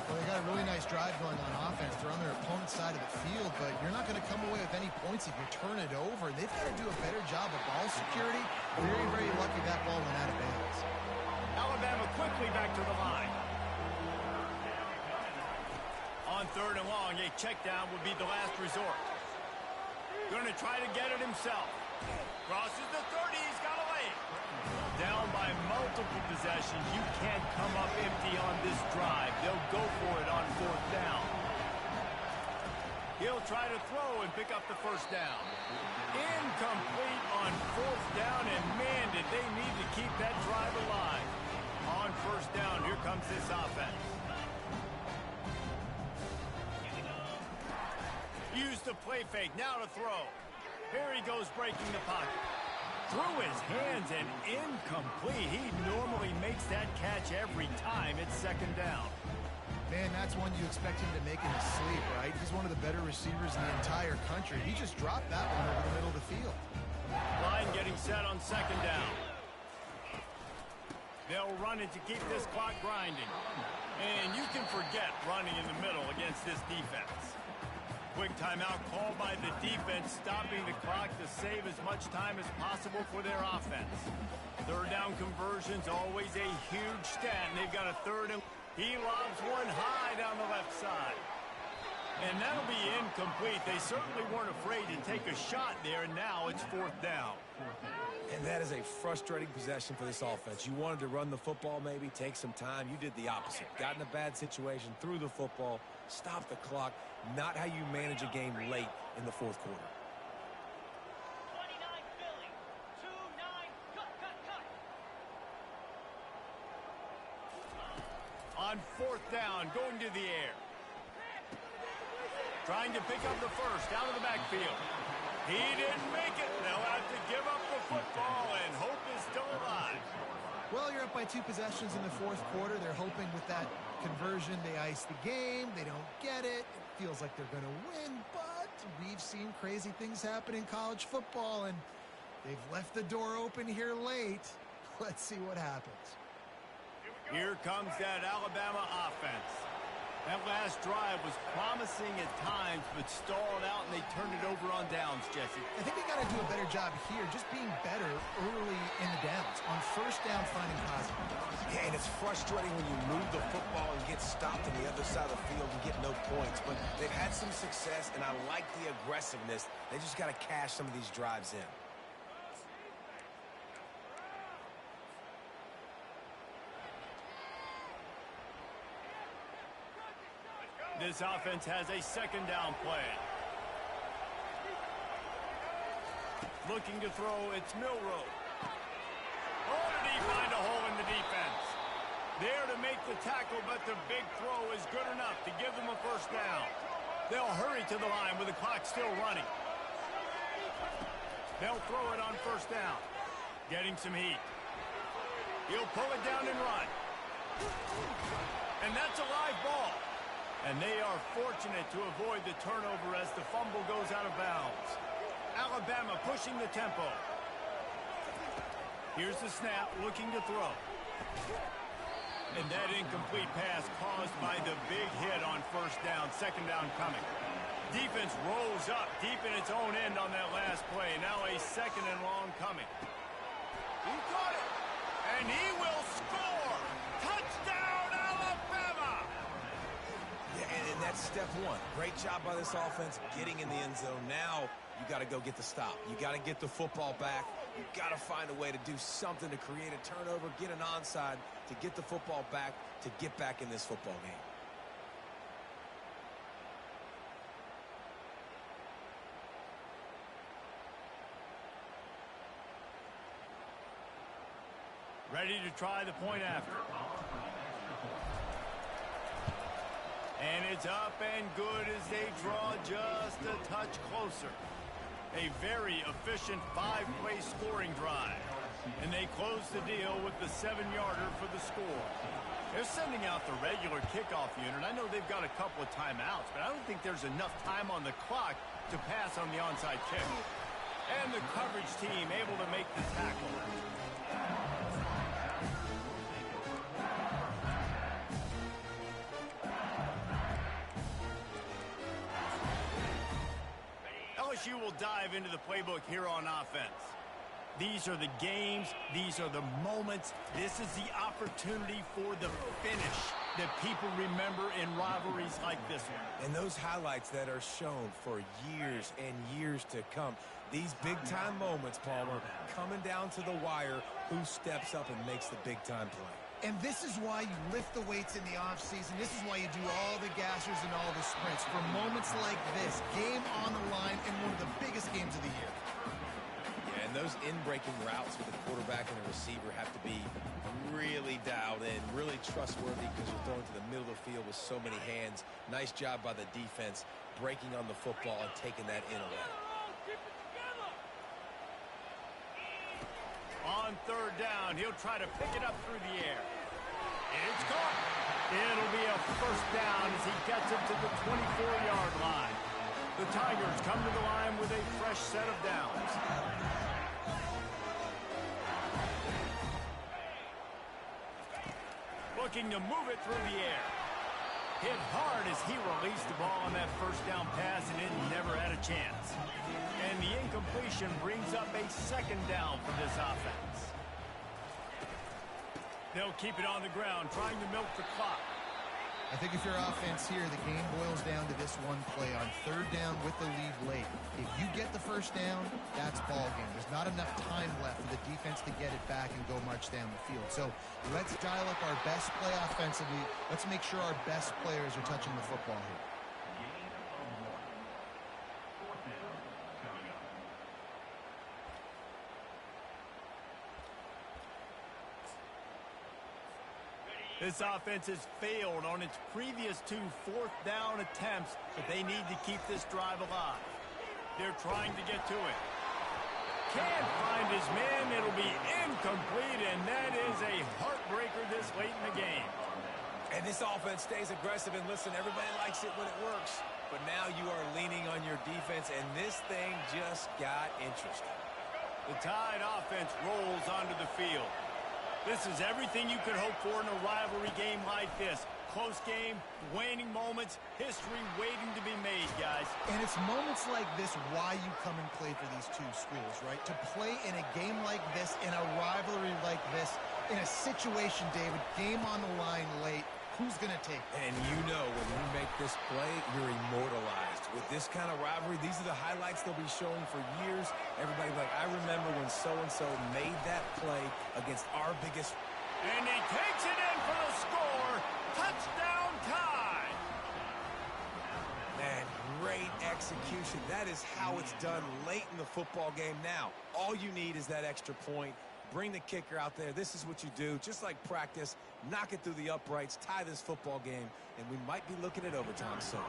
B: Well, they got a really nice drive going on offense. They're on their opponent's side of the field, but you're not going to come away with any points if you turn it over. They've got to do a better job of ball security. Very, very lucky that ball went out of bounds.
A: Alabama quickly back to the line. On third and long, a check down would be the last resort. Going to try to get it himself. Crosses the 30, he's got away. Down by multiple possessions, you can't come up empty on this drive. They'll go for it on fourth down. He'll try to throw and pick up the first down. Incomplete on fourth down, and man, did they need to keep that drive alive. On first down, here comes this offense. Use the play fake, now to throw. Here he goes breaking the pocket. Through his hands and incomplete. He normally makes that catch every time it's second down.
B: Man, that's one you expect him to make in his sleep, right? He's one of the better receivers in the entire country. He just dropped that one over the middle of the field.
A: Line getting set on second down. They'll run it to keep this clock grinding. And you can forget running in the middle against this defense. Quick timeout called by the defense, stopping the clock to save as much time as possible for their offense. Third down conversions, always a huge stat, and they've got a third and he lobs one high down the left side. And that'll be incomplete. They certainly weren't afraid to take a shot there, and now it's fourth down.
C: And that is a frustrating possession for this offense. You wanted to run the football, maybe take some time. You did the opposite. Got in a bad situation, threw the football, stopped the clock. Not how you manage a game late in the fourth quarter.
F: 29 Philly, 2-9, cut.
A: On fourth down, going to the air. Trying to pick up the first out of the backfield. He didn't make it. They'll have to give up the football, and hope is still alive.
B: Well, you're up by 2 possessions in the fourth quarter. They're hoping with that conversion they ice the game. They don't get it. It feels like they're going to win, but we've seen crazy things happen in college football, and they've left the door open here late. Let's see what happens.
A: Here comes that Alabama offense. That last drive was promising at times, but stalled out, and they turned it over on downs, Jesse.
B: I think they got to do a better job here, just being better early in the downs. On first down, finding positive.
C: Yeah, and it's frustrating when you move the football and get stopped on the other side of the field and get no points. But they've had some success, and I like the aggressiveness. They just got to cash some of these drives in.
A: This offense has a second down play. Looking to throw, it's Milroe. Oh, did he find a hole in the defense? There to make the tackle, but the big throw is good enough to give them a first down. They'll hurry to the line with the clock still running. They'll throw it on first down. Getting some heat. He'll pull it down and run. And that's a live ball. And they are fortunate to avoid the turnover as the fumble goes out of bounds. Alabama pushing the tempo. Here's the snap, looking to throw. And that incomplete pass caused by the big hit on first down, second down coming. Defense rolls up deep in its own end on that last play. Now a second and long coming. He caught it, and he will score. Touchdown, Alabama!
C: Yeah, and that's step one. Great job by this offense getting in the end zone. Now you got to go get the stop. You got to get the football back. You got to find a way to do something to create a turnover, get an onside, to get the football back, to get back in this football game.
A: Ready to try the point after. And it's up and good as they draw just a touch closer. A very efficient 5-play scoring drive. And they close the deal with the 7-yarder for the score. They're sending out the regular kickoff unit. I know they've got a couple of timeouts, but I don't think there's enough time on the clock to pass on the onside kick. And the coverage team able to make the tackle. LSU will dive into the playbook here on offense. These are the games. These are the moments. This is the opportunity for the finish that people remember in rivalries like this one.
C: And those highlights that are shown for years and years to come. These big-time moments, Palmer, coming down to the wire, who steps up and makes the big-time play.
B: And this is why you lift the weights in the offseason. This is why you do all the gassers and all the sprints. For moments like this, game on the line in one of the biggest games of the year.
C: Yeah, and those in-breaking routes with the quarterback and the receiver have to be really dialed in, really trustworthy because you're throwing to the middle of the field with so many hands. Nice job by the defense breaking on the football and taking that in away.
A: On third down, he'll try to pick it up through the air. It's caught. It'll be a first down as he gets it to the 24-yard line. The Tigers come to the line with a fresh set of downs. Looking to move it through the air. Hit hard as he released the ball on that first down pass, and it never had a chance. And the incompletion brings up a second down for this offense. They'll keep it on the ground, trying to milk the clock.
B: I think if you're offense here, the game boils down to this one play on third down with the lead late. If you get the first down, that's ball game. There's not enough time left for the defense to get it back and go march down the field. So let's dial up our best play offensively. Let's make sure our best players are touching the football here.
A: This offense has failed on its previous 2 fourth-down attempts, but they need to keep this drive alive. They're trying to get to it. Can't find his man. It'll be incomplete, and that is a heartbreaker this late in the game.
C: And this offense stays aggressive, and listen, everybody likes it when it works. But now you are leaning on your defense, and this thing just got interesting.
A: The Tide offense rolls onto the field. This is everything you could hope for in a rivalry game like this. Close game, waning moments, history waiting to be made, guys.
B: And it's moments like this why you come and play for these two schools, right? To play in a game like this, in a rivalry like this, in a situation, David, game on the line late, who's going to take it?
C: And you know when you make this play, you're immortalized. With this kind of rivalry, these are the highlights they'll be showing for years. Everybody like, I remember when so-and-so made that play against our biggest.
A: And he takes it in for the score. Touchdown Tide.
C: And great execution. That is how it's done late in the football game now. All you need is that extra point. Bring the kicker out there. This is what you do. Just like practice, knock it through the uprights, tie this football game, and we might be looking at overtime soon.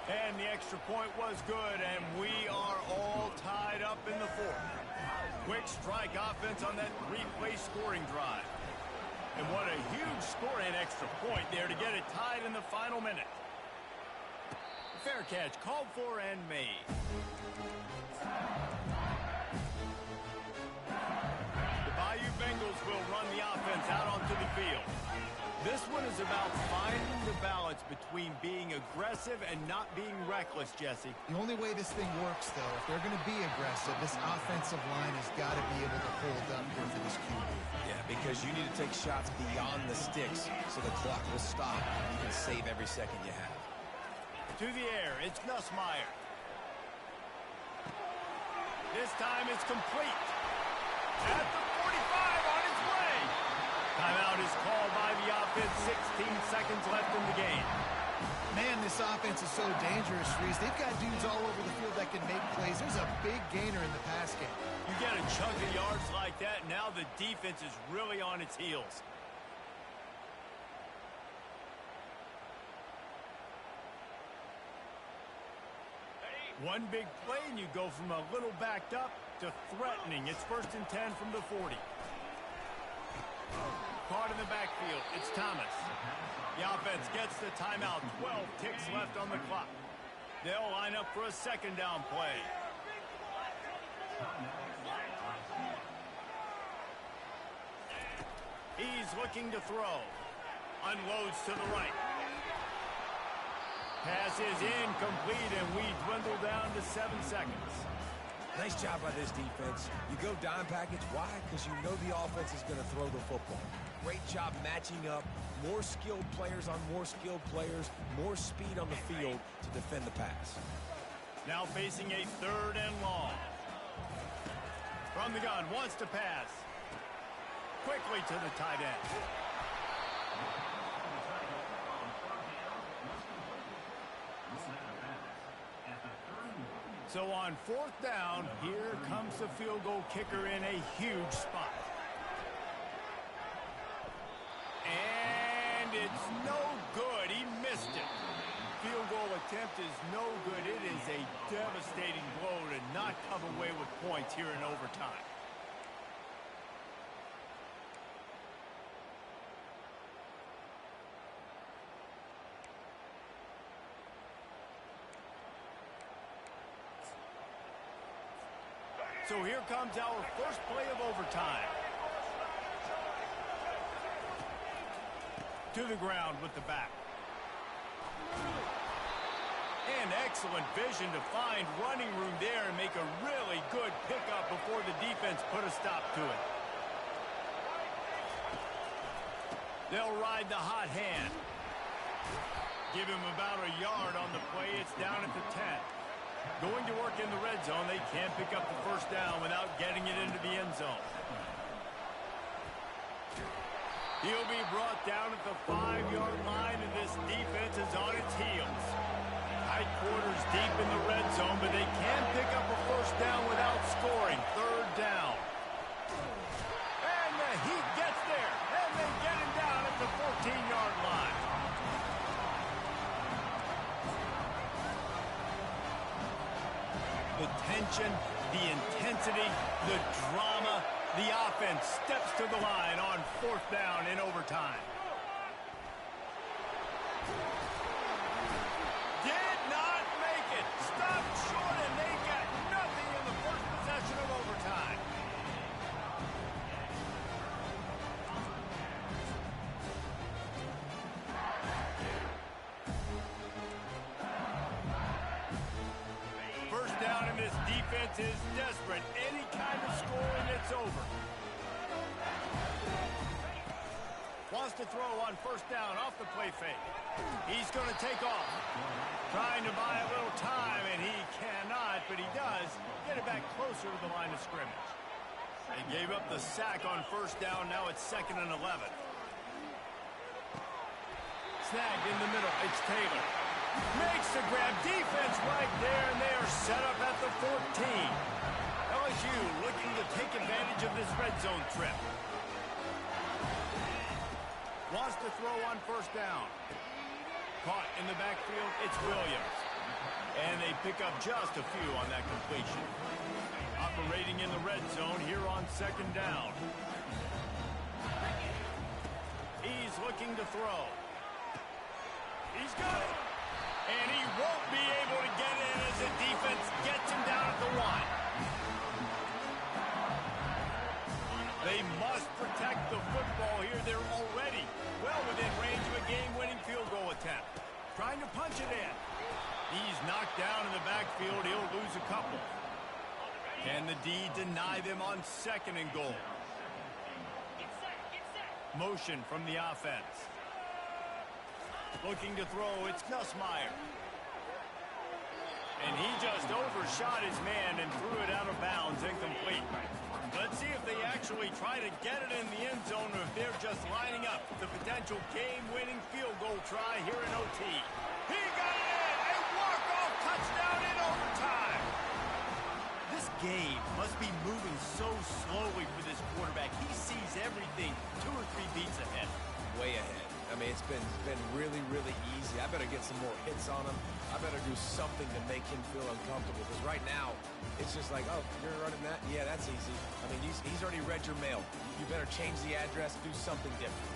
A: And the extra point was good, and we are all tied up in the fourth. Quick strike offense on that three-play scoring drive. And what a huge scoring extra point there to get it tied in the final minute. Fair catch called for and made. The Bayou Bengals will run the offense out onto the field. This one is about finding the balance between being aggressive and not being reckless, Jesse.
B: The only way this thing works, though, if they're going to be aggressive, this offensive line has got to be able to hold up here for this QB.
C: Yeah, because you need to take shots beyond the sticks so the clock will stop. You can save every second you have.
A: To the air, it's Nussmeier. This time it's complete. At the 45 on its way. Timeout is called by the offense. 16 seconds left in the game.
B: Man, this offense is so dangerous, Reese. They've got dudes all over the field that can make plays. There's a big gainer in the pass game.
A: You get a chunk of yards like that, now the defense is really on its heels. One big play, and you go from a little backed up to threatening. It's 1st and 10 from the 40. Caught in the backfield. It's Thomas. The offense gets the timeout. 12 ticks left on the clock. They'll line up for a second down play. He's looking to throw. Unloads to the right. Pass is incomplete, and we dwindle down to 7 seconds.
C: Nice job by this defense. You go dime package. Why? Because you know the offense is going to throw the football. Great job matching up. More skilled players on more skilled players. More speed on the field to defend the pass.
A: Now facing a 3rd and long. From the gun, wants to pass. Quickly to the tight end. So on 4th down, here comes the field goal kicker in a huge spot. And it's no good. He missed it. Field goal attempt is no good. It is a devastating blow to not come away with points here in overtime. So here comes our first play of overtime. To the ground with the back. And excellent vision to find running room there and make a really good pickup before the defense put a stop to it. They'll ride the hot hand. Give him about a yard on the play. It's down at the 10. Going to work in the red zone. They can't pick up the first down without getting it into the end zone. He'll be brought down at the 5-yard line, and this defense is on its heels. Tight quarters deep in the red zone, but they can pick up a first down without scoring. 3rd down. And the Heat gets there, and they get him down at the 14-yard line. The tension, the intensity, the drama, the offense steps to the line on 4th down in overtime. Did not make it. Stopped short, and they got nothing in the first possession of overtime. This defense is desperate. Any kind of scoring, it's over. Wants to throw on 1st down off the play fake. He's going to take off. Trying to buy a little time, and he cannot, but he does get it back closer to the line of scrimmage. They gave up the sack on 1st down. Now it's 2nd and 11. Snagged in the middle. It's Taylor. Makes the grab. Defense right there, and they are set up at the 14. LSU looking to take advantage of this red zone trip. Wants to throw on first down. Caught in the backfield, it's Williams. And they pick up just a few on that completion. Operating in the red zone here on second down. He's looking to throw. He's got it. And he won't be able to get in as the defense gets him down at the 1. They must protect the football here. They're already well within range of a game-winning field goal attempt. Trying to punch it in. He's knocked down in the backfield. He'll lose a couple. Can the D deny them on second and goal? Motion from the offense. Looking to throw, it's Nussmeier. And he just overshot his man and threw it out of bounds, incomplete. Let's see if they actually try to get it in the end zone or if they're just lining up the potential game-winning field goal try here in OT. He got it in! A walk-off touchdown in overtime! This game must be moving so slowly for this quarterback. He sees everything 2 or 3 beats ahead.
C: Way ahead. I mean, it's been really, really easy. I better get some more hits on him. I better do something to make him feel uncomfortable. Because right now, it's just like, oh, you're running that? Yeah, that's easy. I mean, he's already read your mail. You better change the address, do something different.